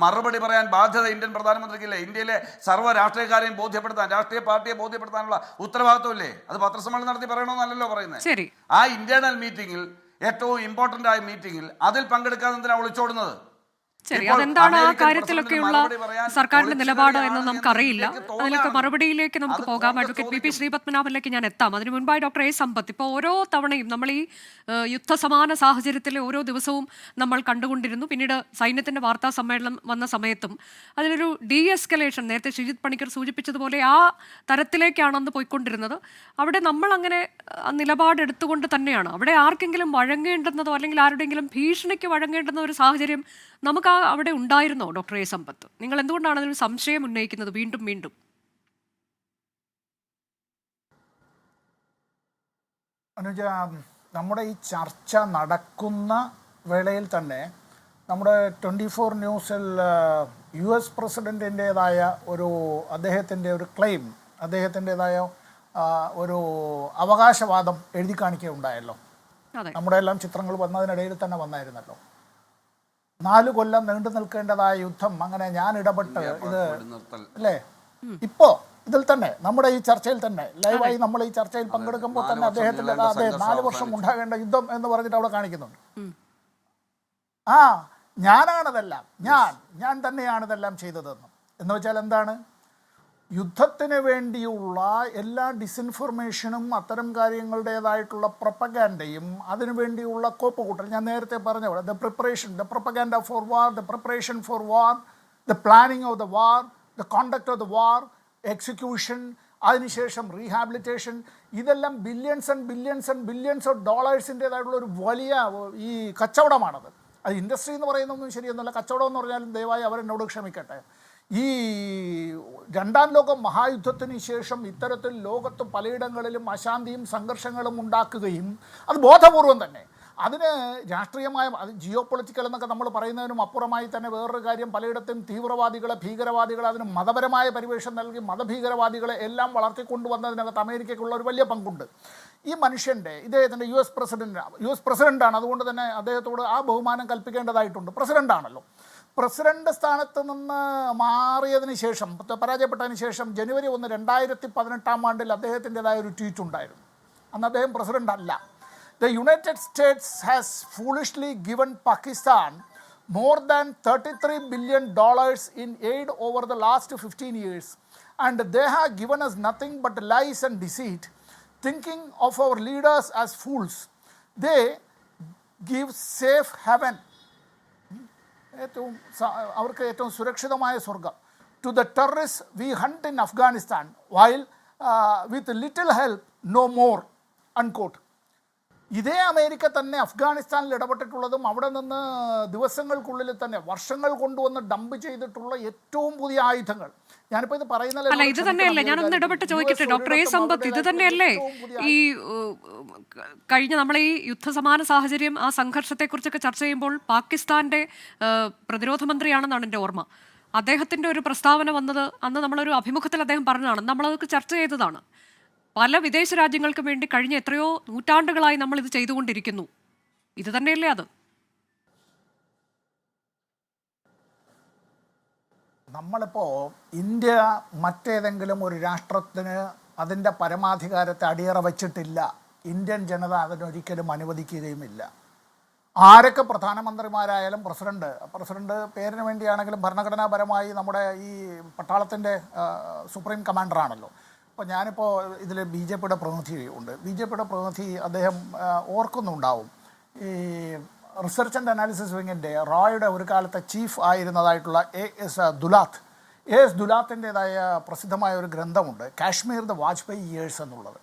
മറുപടി പറയാൻ ബാധ്യത ഇന്ത്യൻ പ്രധാനമന്ത്രിക്കില്ലേ? ഇന്ത്യയിലെ സർവ്വ രാഷ്ട്രീയക്കാരെയും ബോധ്യപ്പെടുത്താൻ, രാഷ്ട്രീയ പാർട്ടിയെ ബോധ്യപ്പെടുത്താനുള്ള ഉത്തരവാദിത്വമില്ലേ? അത് പത്രസമ്മേളനം നടത്തി പറയണമെന്നല്ലോ പറയുന്നത്. ആ ഇന്റേണൽ മീറ്റിംഗിൽ, ഏറ്റവും ഇമ്പോർട്ടന്റ് ആയ മീറ്റിംഗിൽ അതിൽ പങ്കെടുക്കാതെ എന്തിനാണ് ഒളിച്ചോടുന്നത്? ശരി, അതെന്താണ് ആ കാര്യത്തിലൊക്കെയുള്ള സർക്കാരിന്റെ നിലപാട് എന്ന് നമുക്കറിയില്ല. അതിലൊക്കെ മറുപടിയിലേക്ക് നമുക്ക് പോകാം. അഡ്വക്കേറ്റ് പി ശ്രീപത്മനാഭനിലേക്ക് ഞാൻ എത്താം. അതിനു മുൻപായി ഡോക്ടർ എ സമ്പത്ത്, ഇപ്പോൾ ഓരോ തവണയും നമ്മൾ ഈ യുദ്ധസമാന സാഹചര്യത്തിലെ ഓരോ ദിവസവും നമ്മൾ കണ്ടുകൊണ്ടിരുന്നു. പിന്നീട് സൈന്യത്തിന്റെ വാർത്താ സമ്മേളനം വന്ന സമയത്തും അതിലൊരു എസ്കലേഷൻ, നേരത്തെ ശ്രീജിത്ത് പണിക്കർ സൂചിപ്പിച്ചതുപോലെ ആ തരത്തിലേക്കാണ് അന്ന് പോയിക്കൊണ്ടിരുന്നത്. അവിടെ നമ്മൾ അങ്ങനെ നിലപാടെടുത്തുകൊണ്ട് തന്നെയാണ്. അവിടെ ആർക്കെങ്കിലും വഴങ്ങേണ്ടുന്നതോ അല്ലെങ്കിൽ ആരുടെയെങ്കിലും ഭീഷണിക്ക് വഴങ്ങേണ്ടുന്ന ഒരു സാഹചര്യം നമുക്ക് അവിടെ ഉണ്ടായിരുന്നോ? ഡോക്ടർ എ സമ്പത്ത്, നിങ്ങൾ എന്തുകൊണ്ടാണ് അതിനൊരു സംശയം ഉന്നയിക്കുന്നത് വീണ്ടും വീണ്ടും? അനുജ, നമ്മുടെ ഈ ചർച്ച നടക്കുന്ന വേളയിൽ തന്നെ നമ്മുടെ 24 ന്യൂസിൽ US പ്രസിഡൻറ്റിൻ്റേതായ അദ്ദേഹത്തിൻ്റെ ഒരു ക്ലെയിം, അദ്ദേഹത്തിൻ്റെതായ ഒരു അവകാശവാദം എഴുതി കാണിക്കുകയുണ്ടായല്ലോ. നമ്മുടെ എല്ലാം ചിത്രങ്ങൾ വന്നതിനിടയിൽ തന്നെ വന്നായിരുന്നല്ലോ. 4 കൊല്ലം നീണ്ടു നിൽക്കേണ്ടതായ യുദ്ധം, അങ്ങനെ ഞാൻ ഇടപെട്ട് ഇത് അല്ലേ? ഇപ്പോ ഇതിൽ തന്നെ നമ്മുടെ ഈ ചർച്ചയിൽ തന്നെ ലൈവായി നമ്മൾ ഈ ചർച്ചയിൽ പങ്കെടുക്കുമ്പോൾ തന്നെ അദ്ദേഹത്തിന്റെ 4 വർഷം ഉണ്ടാകേണ്ട യുദ്ധം എന്ന് പറഞ്ഞിട്ട് അവിടെ കാണിക്കുന്നുണ്ട്. ഞാനാണിതെല്ലാം, ഞാൻ തന്നെയാണ് ഇതെല്ലാം ചെയ്തതെന്ന്. എന്ന് വെച്ചാൽ എന്താണ്? യുദ്ധത്തിന് വേണ്ടിയുള്ള എല്ലാ ഡിസിൻഫർമേഷനും അത്തരം കാര്യങ്ങളുടേതായിട്ടുള്ള പ്രൊപ്പഗാൻഡയും അതിനുവേണ്ടിയുള്ള കോപ്പുകൂട്ടൽ, ഞാൻ നേരത്തെ പറഞ്ഞ പോലെ the propaganda four war, the preparation for war, the planning of the war, the conduct of the war, execution, അതിനുശേഷം റീഹാബിലിറ്റേഷൻ, ഇതെല്ലാം ബില്യൺസ് ഓഫ് ഡോളേഴ്സിൻ്റേതായിട്ടുള്ള ഒരു വലിയ ഈ കച്ചവടമാണത്. അത് ഇൻഡസ്ട്രി എന്ന് പറയുന്നതൊന്നും ശരിയൊന്നുമല്ല. കച്ചവടം എന്ന് പറഞ്ഞാലും ദയവായി അവരെന്നോട് ക്ഷമിക്കട്ടെ. ഈ 2ാം ലോക മഹായുദ്ധത്തിന് ശേഷം ഇത്തരത്തിൽ ലോകത്ത് പലയിടങ്ങളിലും അശാന്തിയും സംഘർഷങ്ങളും ഉണ്ടാക്കുകയും അത് ബോധപൂർവം തന്നെ, അതിന് രാഷ്ട്രീയമായ, അത് ജിയോ പൊളിറ്റിക്കൽ എന്നൊക്കെ നമ്മൾ പറയുന്നതിനും അപ്പുറമായി തന്നെ വേറൊരു കാര്യം, പലയിടത്തും ഭീകരവാദികളെ അതിന് മതപരമായ പരിവേഷം നൽകി മതഭീകരവാദികളെ എല്ലാം വളർത്തിക്കൊണ്ടുവന്നതിനകത്ത് അമേരിക്കയ്ക്കുള്ള ഒരു വലിയ പങ്കുണ്ട്. ഈ മനുഷ്യൻ്റെ, ഇദ്ദേഹത്തിൻ്റെ US പ്രസിഡൻ്റാണ്, അതുകൊണ്ട് തന്നെ അദ്ദേഹത്തോട് ആ ബഹുമാനം കൽപ്പിക്കേണ്ടതായിട്ടുണ്ട്. പ്രസിഡൻ്റാണല്ലോ. പ്രസിഡന്റ് സ്ഥാനത്ത് നിന്ന് മാറിയതിന് ശേഷം, പരാജയപ്പെട്ടതിന് ശേഷം ജനുവരി 1, 2018 അദ്ദേഹത്തിൻ്റെതായ ഒരു ട്വീറ്റ് ഉണ്ടായിരുന്നു. അന്ന് അദ്ദേഹം പ്രസിഡന്റ് അല്ല. The United States has foolishly given Pakistan more than $33 billion in aid over the last 15 years, and they have given us nothing but lies and deceit, thinking of our leaders as fools. They give safe haven, അവർക്ക് ഏറ്റവും സുരക്ഷിതമായ സ്വർഗം, to the terrorist we hunt in Afghanistan while with little help no more unquote. ഇതേ America തന്നെ അഫ്ഗാനിസ്ഥാനിൽ ഇടപെട്ടിട്ടുള്ളതും അവിടെ നിന്ന് ദിവസങ്ങൾക്കുള്ളിൽ തന്നെ വർഷങ്ങൾ കൊണ്ടുവന്ന് ഡംപ് ചെയ്തിട്ടുള്ള ഏറ്റവും പുതിയ ആയുധങ്ങൾ. ഞാനിപ്പോൾ ഇത് പറയുന്നില്ല, ഇത് തന്നെയല്ലേ, ഞാനൊന്ന് ഇടപെട്ട് ചോദിക്കട്ടെ ഡോക്ടർ എ സമ്പത്ത്, ഇത് തന്നെയല്ലേ ഈ കഴിഞ്ഞ നമ്മളെ ഈ യുദ്ധസമാന സാഹചര്യം, ആ സംഘർഷത്തെക്കുറിച്ചൊക്കെ ചർച്ച ചെയ്യുമ്പോൾ പാകിസ്ഥാന്റെ പ്രതിരോധ മന്ത്രിയാണെന്നാണ് എൻ്റെ ഓർമ്മ, അദ്ദേഹത്തിന്റെ ഒരു പ്രസ്താവന വന്നത് അന്ന് നമ്മളൊരു അഭിമുഖത്തിൽ അദ്ദേഹം പറഞ്ഞതാണ്, നമ്മളതൊക്കെ ചർച്ച ചെയ്തതാണ്. പല വിദേശ രാജ്യങ്ങൾക്കും വേണ്ടി കഴിഞ്ഞ എത്രയോ നൂറ്റാണ്ടുകളായി നമ്മൾ ഇത് ചെയ്തുകൊണ്ടിരിക്കുന്നു. ഇത് തന്നെയല്ലേ അത്? നമ്മളിപ്പോൾ ഇന്ത്യ മറ്റേതെങ്കിലും ഒരു രാഷ്ട്രത്തിന് അതിൻ്റെ പരമാധികാരത്തെ അടിയറ വച്ചിട്ടില്ല. ഇന്ത്യൻ ജനത അതിനൊരിക്കലും അനുവദിക്കുകയുമില്ല. ആരൊക്കെ പ്രധാനമന്ത്രിമാരായാലും പ്രസിഡന്റ് പേരിന് വേണ്ടിയാണെങ്കിലും ഭരണഘടനാപരമായി നമ്മുടെ ഈ പട്ടാളത്തിൻ്റെ സുപ്രീം കമാൻഡറാണല്ലോ. അപ്പോൾ ഞാനിപ്പോൾ ഇതിൽ ബി ജെ പിയുടെ പ്രതിനിധി ഉണ്ട്. ബി ജെ പിയുടെ പ്രതിനിധി അദ്ദേഹം ഓർക്കുന്നുണ്ടാവും, ഈ റിസർച്ച് ആൻഡ് അനാലിസിസ് വിങ്ങിൻ്റെ റോയുടെ ഒരു കാലത്തെ ചീഫ് ആയിരുന്നതായിട്ടുള്ള A.S. ദുലാത്തിൻ്റെതായ പ്രസിദ്ധമായ ഒരു ഗ്രന്ഥമുണ്ട്, കാശ്മീർ ദ വാജ്പേയി ഇയേഴ്സ് എന്നുള്ളത്.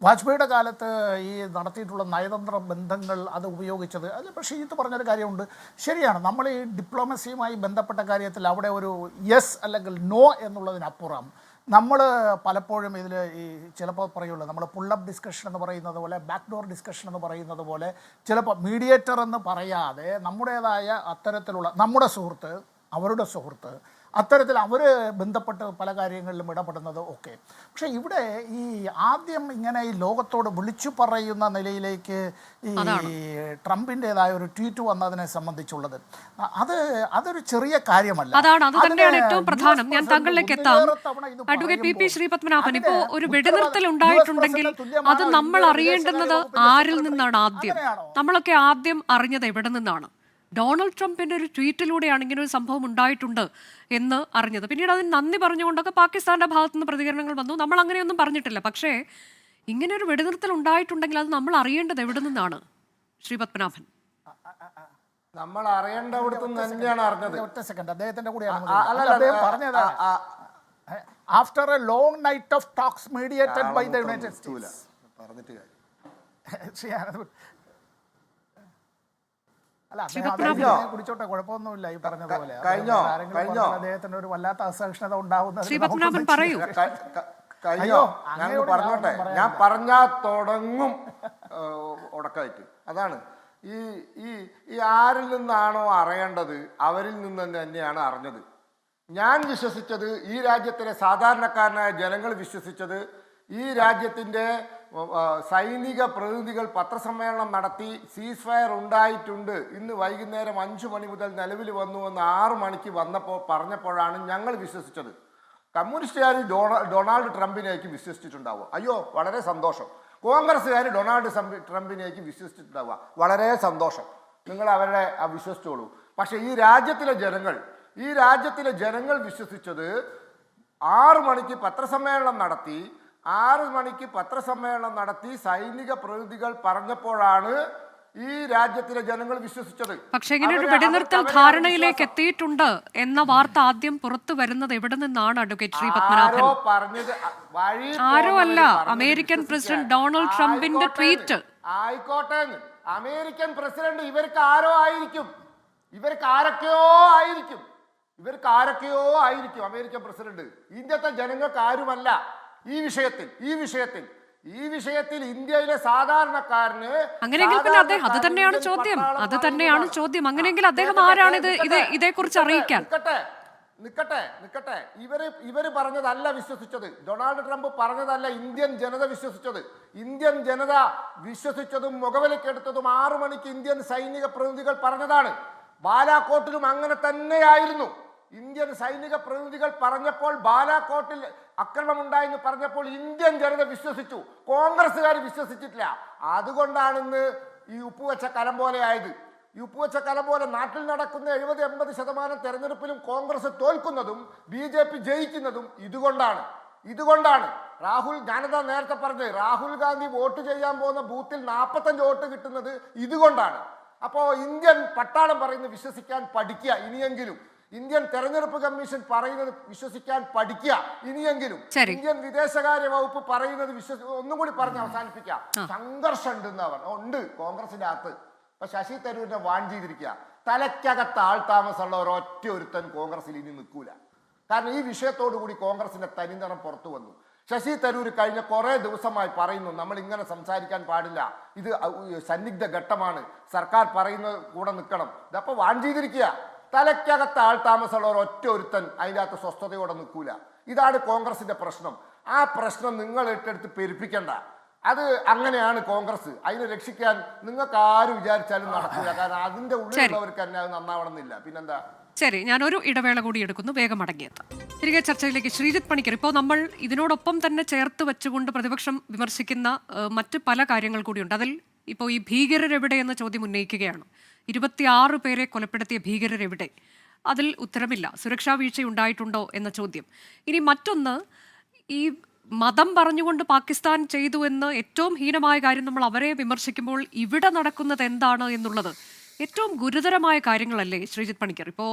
വാജ്പേയിയുടെ കാലത്ത് ഈ നടത്തിയിട്ടുള്ള നയതന്ത്ര ബന്ധങ്ങൾ അത് ഉപയോഗിച്ചത്, അത് പക്ഷേ ഇത് പറഞ്ഞൊരു കാര്യമുണ്ട്, ശരിയാണ്. നമ്മൾ ഈ ഡിപ്ലോമസിയുമായി ബന്ധപ്പെട്ട കാര്യത്തിൽ അവിടെ ഒരു യെസ് അല്ലെങ്കിൽ നോ എന്നുള്ളതിനപ്പുറം നമ്മൾ പലപ്പോഴും ഇതിൽ ഈ ചിലപ്പോൾ പറയുള്ളൂ, നമ്മൾ പുള്ളപ്പ് ഡിസ്കഷൻ എന്ന് പറയുന്നത് പോലെ, ബാക്ക് ഡോർ ഡിസ്കഷൻ എന്ന് പറയുന്നത് പോലെ, ചിലപ്പോൾ മീഡിയേറ്റർ എന്ന് പറയാതെ നമ്മുടേതായ അത്തരത്തിലുള്ള നമ്മുടെ സുഹൃത്ത്, അവരുടെ സുഹൃത്ത്, അത്തരത്തിൽ അവർ ബന്ധപ്പെട്ട് പല കാര്യങ്ങളിലും ഇടപെടുന്നത് ഓക്കെ. പക്ഷേ ഇവിടെ ഈ ആദ്യം ഇങ്ങനെ ഈ ലോകത്തോട് വിളിച്ചു പറയുന്ന നിലയിലേക്ക് ഈ ട്രംപിൻ്റെതായ ഒരു ട്വീറ്റ് വന്നതിനെ സംബന്ധിച്ചുള്ളത് അതൊരു ചെറിയ കാര്യമല്ല. അത് തന്നെയാണ് ഏറ്റവും പ്രധാനം. ഞാൻ താങ്കളിലേക്ക് എത്താം. അഡ്വക്കേറ്റ് പി ശ്രീപത്മനാഭൻ, ഇപ്പോൾ ഒരു വെടിനിർത്തൽ ഉണ്ടായിട്ടുണ്ടെങ്കിൽ അത് നമ്മൾ അറിയേണ്ടുന്നത് ആരിൽ നിന്നാണ്? ആദ്യം നമ്മളൊക്കെ ആദ്യം അറിഞ്ഞത് എവിടെ നിന്നാണ്? ഡൊണാൾഡ് ട്രംപിന്റെ ഒരു ട്വീറ്റിലൂടെയാണ് ഇങ്ങനെ ഒരു സംഭവം ഉണ്ടായിട്ടുണ്ട് എന്ന് അറിഞ്ഞത്. പിന്നീട് അതിന് നന്ദി പറഞ്ഞുകൊണ്ടൊക്കെ പാകിസ്ഥാന്റെ ഭാഗത്തുനിന്ന് പ്രതികരണങ്ങൾ വന്നു. നമ്മൾ അങ്ങനെയൊന്നും പറഞ്ഞിട്ടില്ല. പക്ഷേ ഇങ്ങനെ ഒരു വെടിനിർത്തൽ ഉണ്ടായിട്ടുണ്ടെങ്കിൽ അത് നമ്മൾ അറിയേണ്ടത് എവിടെ നിന്നാണ്? ശ്രീപത്മനാഭൻ, നമ്മൾ അറിയേണ്ടവിടത്ത് തന്നെയാണ് അറിഞ്ഞത്. ഒറ്റ സെക്കൻഡ്, അദ്ദേഹത്തിന്റെ കൂടെയാണ് അദ്ദേഹം പറഞ്ഞത്. After a long night of talks mediated by the United States. പറഞ്ഞിട്ട് കാര്യം കുടിച്ചോട്ടെ, കുഴപ്പമൊന്നുമില്ല. ഈ പറഞ്ഞതുപോലെ കഴിഞ്ഞോ അദ്ദേഹത്തിന് ഒരു വല്ലാത്ത അസഹിഷ്ണുത ഉണ്ടാവുന്നത്. കഴിഞ്ഞോ ഞാൻ പറഞ്ഞോട്ടെ, ഞാൻ പറഞ്ഞാ തുടങ്ങും ഉടക്കായിട്ട്. അതാണ് ഈ ഈ ഈ ആരിൽ നിന്നാണോ അറിയേണ്ടത് അവരിൽ നിന്ന് തന്നെയാണ് അറിഞ്ഞത്. ഞാൻ വിശ്വസിച്ചത്, ഈ രാജ്യത്തിലെ സാധാരണക്കാരനായ ജനങ്ങൾ വിശ്വസിച്ചത്, ഈ രാജ്യത്തിൻ്റെ സൈനിക പ്രതിനിധികൾ പത്രസമ്മേളനം നടത്തി സീസ് ഫയർ ഉണ്ടായിട്ടുണ്ട്, ഇന്ന് വൈകുന്നേരം 5 മണി മുതൽ നിലവിൽ വന്നു എന്ന് 6 മണിക്ക് പറഞ്ഞപ്പോഴാണ് ഞങ്ങൾ വിശ്വസിച്ചത്. കമ്മ്യൂണിസ്റ്റുകാർ ഡൊണാൾഡ് ട്രംപിനേക്ക് വിശ്വസിച്ചിട്ടുണ്ടാവുക, അയ്യോ വളരെ സന്തോഷം. കോൺഗ്രസ്സുകാർ ഡൊണാൾഡ് ട്രംപിനേക്ക് വിശ്വസിച്ചിട്ടുണ്ടാവുക, വളരെ സന്തോഷം, നിങ്ങൾ അവരെ വിശ്വസിച്ചോളൂ. പക്ഷേ ഈ രാജ്യത്തിലെ ജനങ്ങൾ വിശ്വസിച്ചത് 6 മണിക്ക് പത്രസമ്മേളനം നടത്തി സൈനിക പ്രതിനിധികൾ പറഞ്ഞപ്പോഴാണ് ഈ രാജ്യത്തിലെ ജനങ്ങൾ വിശ്വസിച്ചത്. പക്ഷെ ഇങ്ങനെ ഒരു വെടിനിർത്തൽ ധാരണയിലേക്ക് എത്തിയിട്ടുണ്ട് എന്ന വാർത്ത ആദ്യം പുറത്തു വരുന്നത് എവിടെ നിന്നാണ്? അഡ്വക്കേറ്റ് ശ്രീപത്മനാഭൻ, ആരോ അല്ല, അമേരിക്കൻ പ്രസിഡന്റ് ഡൊണാൾഡ് ട്രംപിന്റെ ട്വീറ്റ്. ആയിക്കോട്ടെ, അമേരിക്കൻ പ്രസിഡന്റ് ഇവർക്ക് ആരൊക്കെയോ ആയിരിക്കും അമേരിക്കൻ പ്രസിഡന്റ്. ഇന്ത്യത്തെ ജനങ്ങൾക്ക് ആരുമല്ല. ഈ വിഷയത്തിൽ ഇന്ത്യയിലെ സാധാരണക്കാരന് അങ്ങനെയെങ്കിൽ പിന്നെ അദ്ദേഹം അത് തന്നെയാണ് ചോദ്യം. അങ്ങനെയെങ്കിൽ അദ്ദേഹം ആരാണ് ഇതേക്കുറിച്ച് അറിയിക്കാൻ? നിക്കട്ടെ, ഇവര് പറഞ്ഞതല്ല വിശ്വസിച്ചത്, ഡൊണാൾഡ് ട്രംപ് പറഞ്ഞതല്ല ഇന്ത്യൻ ജനത വിശ്വസിച്ചത്. ഇന്ത്യൻ ജനത വിശ്വസിച്ചതും മുഖവിലക്കെടുത്തതും 6 മണിക്ക് ഇന്ത്യൻ സൈനിക പ്രതിനിധികൾ പറഞ്ഞതാണ്. ബാലാക്കോട്ടിലും അങ്ങനെ തന്നെയായിരുന്നു. ഇന്ത്യൻ സൈനിക പ്രതിനിധികൾ പറഞ്ഞപ്പോൾ, ബാലാക്കോട്ടിൽ അക്രമമുണ്ടായെന്ന് പറഞ്ഞപ്പോൾ ഇന്ത്യൻ ജനത വിശ്വസിച്ചു, കോൺഗ്രസ്സുകാർ വിശ്വസിച്ചിട്ടില്ല. അതുകൊണ്ടാണ് ഇന്ന് ഈ ഉപ്പുവെച്ച കലം പോലെ ആയത്. ഈ ഉപ്പുവെച്ച കലം പോലെ നാട്ടിൽ നടക്കുന്ന 70-80% തെരഞ്ഞെടുപ്പിലും കോൺഗ്രസ് തോൽക്കുന്നതും BJP ജയിക്കുന്നതും ഇതുകൊണ്ടാണ്. ഞാനതാ നേരത്തെ പറഞ്ഞത്, രാഹുൽ ഗാന്ധി വോട്ട് ചെയ്യാൻ പോകുന്ന ബൂത്തിൽ 45 വോട്ട് കിട്ടുന്നത് ഇതുകൊണ്ടാണ്. അപ്പോൾ ഇന്ത്യൻ പട്ടാളം പറയുന്നത് വിശ്വസിക്കാൻ പഠിക്കുക ഇനിയെങ്കിലും. ഇന്ത്യൻ തെരഞ്ഞെടുപ്പ് കമ്മീഷൻ പറയുന്നത് വിശ്വസിക്കാൻ പഠിക്കുക ഇനിയെങ്കിലും. ഇന്ത്യൻ വിദേശകാര്യ വകുപ്പ് പറയുന്നത് ഒന്നും കൂടി പറഞ്ഞ് അവസാനിപ്പിക്കുക. സംഘർഷം ഉണ്ട് കോൺഗ്രസിന്റെ അകത്ത്. ഇപ്പൊ ശശി തരൂരിനെ വാൺ ചെയ്തിരിക്കുക. തലയ്ക്കകത്ത് ആൾതാമസമുള്ള ഒരൊറ്റ ഒരുത്തൻ കോൺഗ്രസിൽ ഇനി നിൽക്കൂല. കാരണം ഈ വിഷയത്തോടു കൂടി കോൺഗ്രസിന്റെ തനിനിറം പുറത്തു വന്നു. ശശി തരൂർ കഴിഞ്ഞ കുറെ ദിവസമായി പറയുന്നു, നമ്മൾ ഇങ്ങനെ സംസാരിക്കാൻ പാടില്ല, ഇത് സന്നിഗ്ധ ഘട്ടമാണ്, സർക്കാർ പറയുന്നത് കൂടെ നിൽക്കണം. ഇതപ്പോ വാൺ ചെയ്തിരിക്കുക. തലയ്ക്കകത്ത് ആൾതാമസമുള്ള ഒരൊറ്റ ഒരുത്തൻ അതിൻ്റെ അകത്ത് സ്വസ്ഥതയോടെ നിൽക്കൂല. ഇതാണ് കോൺഗ്രസിന്റെ പ്രശ്നം. ആ പ്രശ്നം നിങ്ങൾ ഏറ്റെടുത്ത് പെരുപ്പിക്കണ്ട. അത് അങ്ങനെയാണ് കോൺഗ്രസ്. അതിനെ രക്ഷിക്കാൻ നിങ്ങൾക്ക് ആര് വിചാരിച്ചാലും നടക്കില്ല. കാരണം അതിന്റെ ഉള്ളിലുള്ളവർക്ക് തന്നെ അത് നന്നാവണമെന്നില്ല. പിന്നെന്താ? ശരി, ഞാനൊരു ഇടവേള കൂടി എടുക്കുന്നു, വേഗം മടങ്ങിയെത്താം. തിരികെ ചർച്ചയിലേക്ക്. ശ്രീജിത്ത് പണിക്കർ, ഇപ്പോൾ നമ്മൾ ഇതിനോടൊപ്പം തന്നെ ചേർത്ത് വെച്ചുകൊണ്ട് പ്രതിപക്ഷം വിമർശിക്കുന്ന മറ്റ് പല കാര്യങ്ങൾ കൂടിയുണ്ട്. അതിൽ ഇപ്പോൾ ഈ ഭീകരരെവിടെ എന്ന ചോദ്യം ഉന്നയിക്കുകയാണ്. 26 പേരെ കൊലപ്പെടുത്തിയ ഭീകരരെവിടെ? അതിൽ ഉത്തരമില്ല. സുരക്ഷാ വീഴ്ച ഉണ്ടായിട്ടുണ്ടോ എന്ന ചോദ്യം. ഇനി മറ്റൊന്ന്, ഈ മതം പറഞ്ഞുകൊണ്ട് പാകിസ്ഥാൻ ചെയ്തു എന്ന് ഏറ്റവും ഹീനമായ കാര്യം നമ്മൾ അവരെ വിമർശിക്കുമ്പോൾ ഇവിടെ നടക്കുന്നത് എന്താണ് എന്നുള്ളത് ഏറ്റവും ഗുരുതരമായ കാര്യങ്ങളല്ലേ ശ്രീജിത്ത് പണിക്കർ? ഇപ്പോൾ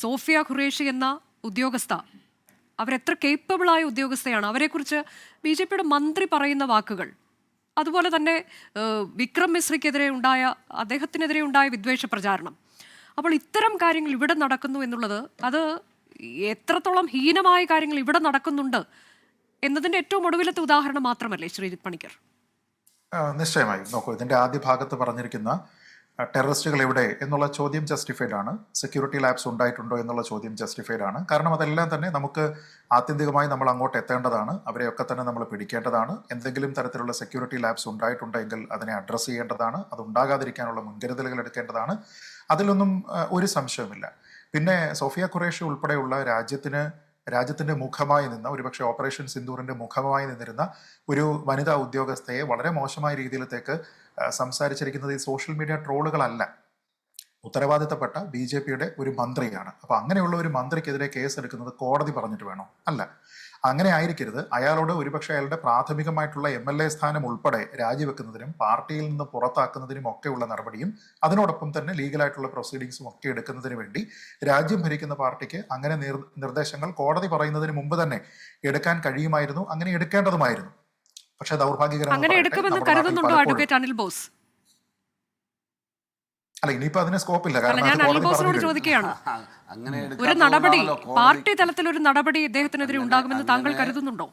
സോഫിയ ഖുറേഷി എന്ന ഉദ്യോഗസ്ഥ, അവരെത്ര കേപ്പബിളായ ഉദ്യോഗസ്ഥയാണ്. അവരെക്കുറിച്ച് BJPയുടെ മന്ത്രി പറയുന്ന വാക്കുകൾ, അതുപോലെ തന്നെ വിക്രം മിശ്രയ്ക്കെതിരെ അദ്ദേഹത്തിനെതിരെ ഉണ്ടായ വിദ്വേഷ പ്രചാരണം. അപ്പോൾ ഇത്തരം കാര്യങ്ങൾ ഇവിടെ നടക്കുന്നു എന്നുള്ളത്, അത് എത്രത്തോളം ഹീനമായ കാര്യങ്ങൾ ഇവിടെ നടക്കുന്നുണ്ട് എന്നതിൻ്റെ ഏറ്റവും ഒടുവിലത്തെ ഉദാഹരണം മാത്രമല്ലേ ശ്രീജിത്ത് പണിക്കർ? നിശ്ചയമായും നോക്കൂ, ഇതിന്റെ ആദ്യ ഭാഗത്ത് പറഞ്ഞിരിക്കുന്ന ടെററിസ്റ്റുകൾ എവിടെ എന്നുള്ള ചോദ്യം ജസ്റ്റിഫൈഡ് ആണ്. സെക്യൂരിറ്റി ലാബ്സ് ഉണ്ടായിട്ടുണ്ടോ എന്നുള്ള ചോദ്യം ജസ്റ്റിഫൈഡ് ആണ്. കാരണം അതെല്ലാം തന്നെ നമുക്ക് ആത്യന്തികമായി നമ്മൾ അങ്ങോട്ട് എത്തേണ്ടതാണ്. അവരെയൊക്കെ തന്നെ നമ്മൾ പിടിക്കേണ്ടതാണ്. എന്തെങ്കിലും തരത്തിലുള്ള സെക്യൂരിറ്റി ലാബ്സ് ഉണ്ടായിട്ടുണ്ടെങ്കിൽ അതിനെ അഡ്രസ്സ് ചെയ്യേണ്ടതാണ്. അത് ഉണ്ടാകാതിരിക്കാനുള്ള മുൻകരുതലുകൾ എടുക്കേണ്ടതാണ്. അതിലൊന്നും ഒരു സംശയവുമില്ല. പിന്നെ സോഫിയ ഖുറേഷി ഉൾപ്പെടെയുള്ള രാജ്യത്തിന്റെ മുഖമായി നിന്ന, ഒരുപക്ഷെ ഓപ്പറേഷൻ സിന്ദൂറിന്റെ മുഖമായി നിന്നിരുന്ന ഒരു വനിതാ ഉദ്യോഗസ്ഥയെ വളരെ മോശമായ രീതിയിലത്തേക്ക് സംസാരിച്ചിരിക്കുന്നത് ഈ സോഷ്യൽ മീഡിയ ട്രോളുകളല്ല, ഉത്തരവാദിത്തപ്പെട്ട BJPയുടെ ഒരു മന്ത്രിയാണ്. അപ്പൊ അങ്ങനെയുള്ള ഒരു മന്ത്രിക്കെതിരെ കേസ് എടുക്കുന്നത് കോടതി പറഞ്ഞിട്ട് വേണോ? അല്ല, അങ്ങനെ ആയിരിക്കരുത്. അയാളോട് ഒരുപക്ഷെ അയാളുടെ പ്രാഥമികമായിട്ടുള്ള MLA സ്ഥാനം ഉൾപ്പെടെ രാജിവെക്കുന്നതിനും പാർട്ടിയിൽ നിന്ന് പുറത്താക്കുന്നതിനും ഒക്കെയുള്ള നടപടിയും അതിനോടൊപ്പം തന്നെ ലീഗലായിട്ടുള്ള പ്രൊസീഡിങ്സും ഒക്കെ എടുക്കുന്നതിന് വേണ്ടി രാജ്യം ഭരിക്കുന്ന പാർട്ടിക്ക് അങ്ങനെ നിർദ്ദേശങ്ങൾ കോടതി പറയുന്നതിന് മുമ്പ് തന്നെ എടുക്കാൻ കഴിയുമായിരുന്നു. അങ്ങനെ എടുക്കേണ്ടതുമായിരുന്നു. പക്ഷേ അങ്ങനെ എടുക്കുമെന്ന് കരുതുന്നുണ്ടോ അഡ്വക്കേറ്റ് അനിൽ ബോസ്? അല്ല, ഇനിയിപ്പോ അതിന് സ്കോപ്പില്ല. ഞാൻ അനിൽ ബോസിനോട് ചോദിക്കുകയാണ്, ഒരു നടപടി, പാർട്ടി തലത്തിൽ ഒരു നടപടി ഇദ്ദേഹത്തിനെതിരെ ഉണ്ടാകുമെന്ന് താങ്കൾ കരുതുന്നുണ്ടോ?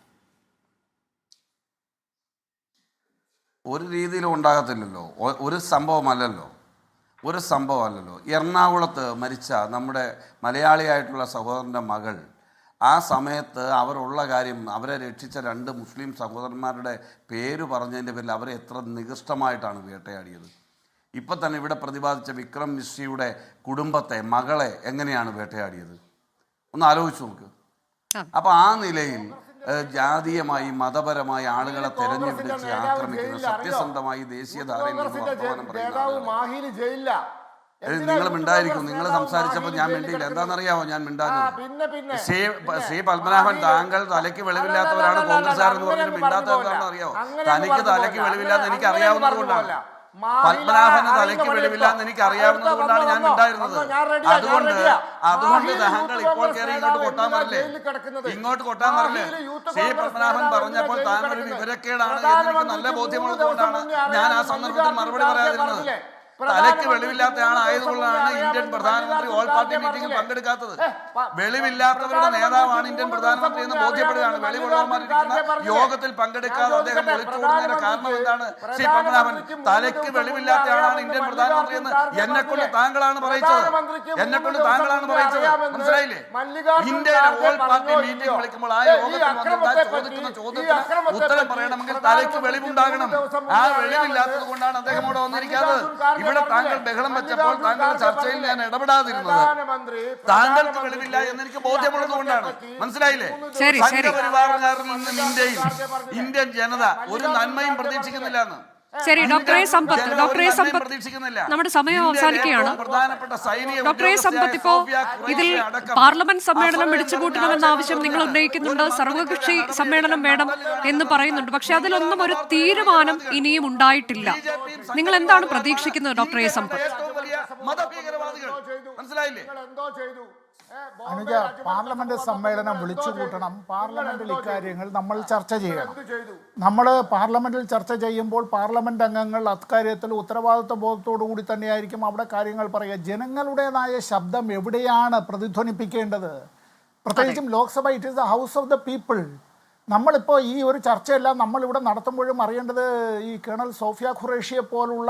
ഒരു രീതിയിലും ഉണ്ടാകത്തില്ലല്ലോ. ഒരു സംഭവമല്ലല്ലോ. എറണാകുളത്ത് മരിച്ച നമ്മുടെ മലയാളിയായിട്ടുള്ള സഹോദരൻ്റെ മകൾ, ആ സമയത്ത് അവരുള്ള കാര്യം, അവരെ രക്ഷിച്ച 2 മുസ്ലിം സഹോദരന്മാരുടെ പേര് പറഞ്ഞതിൻ്റെ പേരിൽ അവരെ എത്ര നികൃഷ്ടമായിട്ടാണ് വേട്ടയാടിയത്. ഇപ്പം തന്നെ ഇവിടെ പ്രതിപാദിച്ച വിക്രം മിശ്രയുടെ കുടുംബത്തെ, മകളെ എങ്ങനെയാണ് വേട്ടയാടിയത്? ഒന്ന് ആലോചിച്ച് നോക്ക്. അപ്പോൾ ആ നിലയിൽ ജാതീയമായി മതപരമായി ആളുകളെ തെരഞ്ഞെടുപ്പിച്ച് ആക്രമിക്കുന്ന, സത്യസന്ധമായി ദേശീയധാരയിൽ നിന്ന് വർത്തമാനം പറയുന്ന, നിങ്ങൾ മിണ്ടായിരിക്കും. നിങ്ങൾ സംസാരിച്ചപ്പോൾ ഞാൻ മിണ്ടിയില്ല. എന്താണെന്നറിയാമോ ഞാൻ മിണ്ടാഞ്ഞത്? ശ്രീ പത്മനാഭൻ, താങ്കൾ തലയ്ക്ക് വെളിവില്ലാത്തവരാണ് കോൺഗ്രസ്സുകാരെന്ന് പറഞ്ഞിട്ട് മിണ്ടാത്തത് എന്താണെന്ന് അറിയാമോ? തനിക്ക് തലയ്ക്ക് വെളിവില്ലാന്ന് എനിക്ക് അറിയാവുന്നത് കൊണ്ടാണ്. പത്മനാഭന് തലയ്ക്ക് വെളിവില്ലാന്ന് എനിക്ക് അറിയാവുന്നത് കൊണ്ടാണ് ഞാൻ മിണ്ടായിരുന്നത്. അതുകൊണ്ട് താങ്കൾ ഇപ്പോൾ കയറി ഇങ്ങോട്ട് കൊട്ടാൻ വരില്ലേ? ശ്രീ പത്മനാഭൻ പറഞ്ഞപ്പോൾ താങ്കൾ ഒരു വിവരക്കേടാണ് എന്ന് എനിക്ക് നല്ല ബോധ്യമുള്ളത് കൊണ്ടാണ് ഞാൻ ആ സന്ദർഭത്തിൽ മറുപടി പറയാതിരുന്നത്. തലയ്ക്ക് വെളിവില്ലാത്ത ആളായതുകൊണ്ടാണ് ഇന്ത്യൻ പ്രധാനമന്ത്രി ഓൾ പാർട്ടി മീറ്റിംഗിൽ പങ്കെടുക്കാത്തത്. വെളിവില്ലാത്തവരുടെ നേതാവാണ് ഇന്ത്യൻ പ്രധാനമന്ത്രി എന്ന് ബോധ്യപ്പെടുകയാണ്. വെളിവുള്ളവന്മാരിരിക്കുന്ന യോഗത്തിൽ പങ്കെടുക്കാതെ അദ്ദേഹം ഒളിച്ചോടുന്നതിന്റെ കാരണം എന്താണ്? ശ്രീ പത്മനാഭൻ, തലയ്ക്ക് വെളിവില്ലാത്ത ആളാണ് ഇന്ത്യൻ പ്രധാനമന്ത്രി എന്ന് എന്നെക്കൊണ്ട് താങ്കളാണ് പറയിച്ചത്. മനസ്സിലായില്ലേ? ഇന്ത്യയിലെ ഓൾ പാർട്ടി മീറ്റിംഗ് വിളിക്കുമ്പോൾ ആ യോഗത്തിൽ ചോദിക്കുന്ന ചോദ്യത്തിന് ഉത്തരം പറയണമെങ്കിൽ തലയ്ക്ക് വെളിവുണ്ടാകണം. ആ വെളിവില്ലാത്തത് കൊണ്ടാണ് അദ്ദേഹം ഇവിടെ വന്നിരിക്കാത്തത്. ഇവിടെ താങ്കൾ ബഹളം വെച്ചപ്പോൾ താങ്കളുടെ ചർച്ചയിൽ ഞാൻ ഇടപെടാതിരുന്നത് താങ്കൾക്ക് വെളിവില്ല എന്ന് എനിക്ക് ബോധ്യമുള്ളത് കൊണ്ടാണ്. മനസ്സിലായില്ലേ? സംഘപരിവാറുകാരിൽ നിന്നും ഇന്ത്യൻ ജനത ഒരു നന്മയും പ്രതീക്ഷിക്കുന്നില്ല എന്ന്. ശരി, ഡോക്ടറെ സമ്പത്ത്, നമ്മുടെ സമയം അവസാനിക്കുകയാണ്. ഡോക്ടറെ സമ്പത്ത്, ഇപ്പോ ഇതിൽ പാർലമെന്റ് സമ്മേളനം വിളിച്ചുകൂട്ടണമെന്ന ആവശ്യം നിങ്ങൾ ഉന്നയിക്കുന്നുണ്ട്, സർവകക്ഷി സമ്മേളനം വേണം എന്ന് പറയുന്നുണ്ട്. പക്ഷെ അതിലൊന്നും ഒരു തീരുമാനം ഇനിയും ഉണ്ടായിട്ടില്ല. നിങ്ങൾ എന്താണ് പ്രതീക്ഷിക്കുന്നത് ഡോക്ടറെ സമ്പത്ത്? അനുജ, പാർലമെന്റ് സമ്മേളനം വിളിച്ചു കൂട്ടണം. പാർലമെന്റിൽ ഇക്കാര്യങ്ങൾ നമ്മൾ ചർച്ച ചെയ്യണം. നമ്മൾ പാർലമെന്റിൽ ചർച്ച ചെയ്യുമ്പോൾ പാർലമെന്റ് അംഗങ്ങൾ അക്കാര്യത്തിൽ ഉത്തരവാദിത്വ ബോധത്തോടു കൂടി തന്നെയായിരിക്കും അവിടെ കാര്യങ്ങൾ പറയുക. ജനങ്ങളുടേതായ ശബ്ദം എവിടെയാണ് പ്രതിധ്വനിപ്പിക്കേണ്ടത്? പ്രത്യേകിച്ചും Lok Sabha, it is the house of the people. നമ്മളിപ്പോൾ ഈ ഒരു ചർച്ചയെല്ലാം നമ്മളിവിടെ നടത്തുമ്പോഴും അറിയേണ്ടത്, ഈ കേണൽ സോഫിയ ഖുറേഷിയെ പോലുള്ള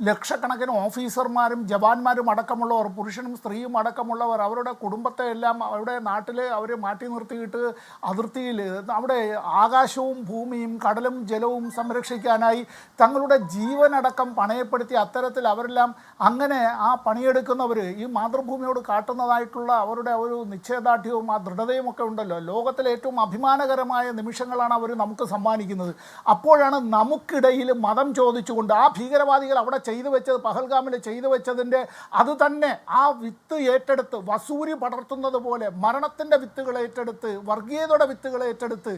ലക്ഷക്കണക്കിന് ഓഫീസർമാരും ജവാന്മാരും അടക്കമുള്ളവർ, പുരുഷനും സ്ത്രീയും അടക്കമുള്ളവർ, അവരുടെ കുടുംബത്തെ എല്ലാം അവരുടെ നാട്ടിൽ അവർ മാറ്റി നിർത്തിയിട്ട് അതിർത്തിയിൽ അവിടെ ആകാശവും ഭൂമിയും കടലും ജലവും സംരക്ഷിക്കാനായി തങ്ങളുടെ ജീവനടക്കം പണയപ്പെടുത്തി അത്തരത്തിൽ അവരെല്ലാം അങ്ങനെ ആ പണിയെടുക്കുന്നവർ ഈ മാതൃഭൂമിയോട് കാട്ടുന്നതായിട്ടുള്ള അവരുടെ ഒരു നിശ്ചയദാർഢ്യവും ആ ദൃഢതയും ഒക്കെ ഉണ്ടല്ലോ. ലോകത്തിലെ ഏറ്റവും അഭിമാനകരമായ നിമിഷങ്ങളാണ് അവർ നമുക്ക് സമ്മാനിക്കുന്നത്. അപ്പോഴാണ് നമുക്കിടയിൽ മതം ചോദിച്ചുകൊണ്ട് ആ ഭീകരവാദികൾ അവിടെ ചെയ്തു വെച്ചത്, പഹൽഗാമിൽ ചെയ്തു വെച്ചതിൻ്റെ അത് തന്നെ ആ വിത്ത് ഏറ്റെടുത്ത് വസൂരി പടർത്തുന്നത് പോലെ മരണത്തിൻ്റെ വിത്തുകൾ ഏറ്റെടുത്ത്, വർഗീയതയുടെ വിത്തുകൾ ഏറ്റെടുത്ത്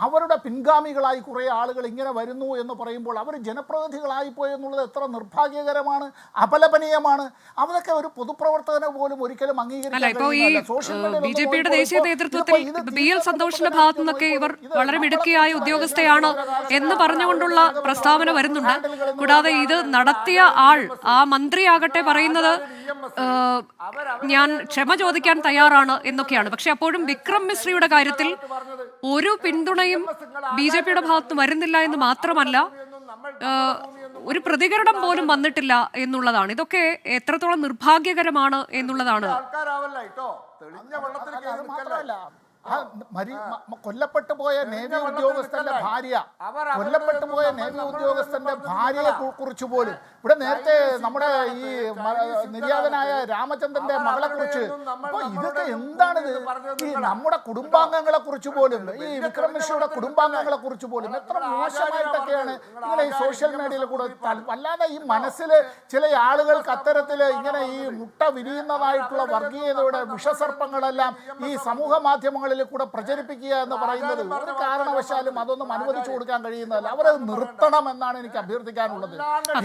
അവരുടെ പിൻഗാമികളായി കുറേ ആളുകൾ ഇങ്ങനെ വരുന്നു എന്ന് പറയുമ്പോൾ അവർ ജനപ്രതിനിധികളായിപ്പോയി എന്നുള്ളത് എത്ര നിർഭാഗ്യകരമാണ്, അപലപനീയമാണ്. അതൊക്കെ ഒരു പൊതുപ്രവർത്തകനെ പോലും ഒരിക്കലും അംഗീകരിക്കാൻ കഴിയുന്നില്ല. സോഷ്യൽ ബിജെപിയുടെ ദേശീയ നേതൃത്വത്തിൽ BL സന്തോഷിന്റെ ഭാഗത്തു നിന്നൊക്കെ ഇവർ വളരെ മിടുക്കിയായ ഉദ്യോഗസ്ഥയാണ് എന്ന് പറഞ്ഞുകൊണ്ടുള്ള പ്രസ്താവന വരുന്നുണ്ട്. കൂടാതെ ഇത് നടത്തിയ ആൾ, ആ മന്ത്രിയാകട്ടെ പറയുന്നത് ഞാൻ ക്ഷമ ചോദിക്കാൻ തയ്യാറാണ് എന്നൊക്കെയാണ്. പക്ഷെ അപ്പോഴും വിക്രം മിശ്രയുടെ കാര്യത്തിൽ ഒരു പിന്തുണയും BJPയുടെ ഭാഗത്ത് വരുന്നില്ല എന്ന് മാത്രമല്ല, ഒരു പ്രതികരണം പോലും വന്നിട്ടില്ല എന്നുള്ളതാണ്. ഇതൊക്കെ എത്രത്തോളം നിർഭാഗ്യകരമാണ് എന്നുള്ളതാണ്. കൊല്ലപ്പെട്ടു പോയ നേവി ഉദ്യോഗസ്ഥന്റെ ഭാര്യ, കൊല്ലപ്പെട്ടു പോയ നേവി ഉദ്യോഗസ്ഥന്റെ ഭാര്യയെ കുറിച്ച് പോലും ഇവിടെ നേരത്തെ നമ്മുടെ ഈ നിര്യാതനായ രാമചന്ദ്രന്റെ മകളെ കുറിച്ച്, അപ്പൊ ഇതൊക്കെ എന്താണിത്? ഈ നമ്മുടെ കുടുംബാംഗങ്ങളെ കുറിച്ച് പോലും, ഈ വിക്രം മിശ്രയുടെ കുടുംബാംഗങ്ങളെ കുറിച്ച് പോലും എത്ര മോശമായിട്ടൊക്കെയാണ് ഇങ്ങനെ ഈ സോഷ്യൽ മീഡിയയിൽ കൂടെ. അല്ലാതെ ഈ മനസ്സിൽ ചില ആളുകൾക്ക് അത്തരത്തിൽ ഇങ്ങനെ ഈ മുട്ട വിരിയുന്നതായിട്ടുള്ള വർഗീയതയുടെ വിഷസർപ്പങ്ങളെല്ലാം ഈ സമൂഹ മാധ്യമങ്ങളിൽ കൂടെ പ്രചരിപ്പിക്കുക എന്ന് പറയുന്നത് ഒരു കാരണവശാലും അതൊന്നും അനുവദിച്ചു കൊടുക്കാൻ കഴിയുന്നതല്ല. അവരത് നിർത്തണം എന്നാണ് എനിക്ക് അഭ്യർത്ഥിക്കാനുള്ളത്.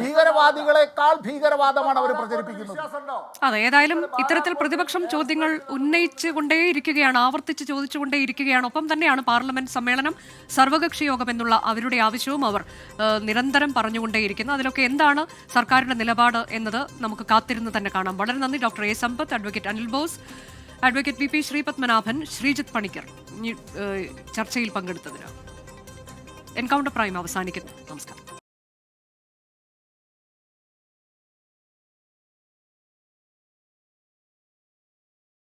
ഭീകരവാദികളെക്കാൾ ഭീകരവാദമാണ് അവർ പ്രചരിപ്പിക്കുന്നത്. അതെ, ഏതായാലും ഇത്തരത്തിൽ പ്രതിപക്ഷം ചോദ്യങ്ങൾ ഉന്നയിച്ചുകൊണ്ടേയിരിക്കുകയാണ്, ആവർത്തിച്ച് ചോദിച്ചുകൊണ്ടേയിരിക്കുകയാണ്. ഒപ്പം തന്നെയാണ് പാർലമെന്റ് സമ്മേളനം, സർവകക്ഷി യോഗം എന്നുള്ള അവരുടെ ആവശ്യവും അവർ നിരന്തരം പറഞ്ഞുകൊണ്ടേയിരിക്കുന്നത്. അതിലൊക്കെ എന്താണ് സർക്കാരിന്റെ നിലപാട് എന്നത് നമുക്ക് കാത്തിരുന്ന് തന്നെ കാണാം. വളരെ നന്ദി doctor A Sampath, advocate Anil boss, advocate VP Sreepadmanabhan, Sreejith Panicker ചർച്ചയിൽ പങ്കെടുത്തതിന്. എൻകൗണ്ടർ പ്രൈം അവസാനിക്കുന്നു. നമസ്കാരം.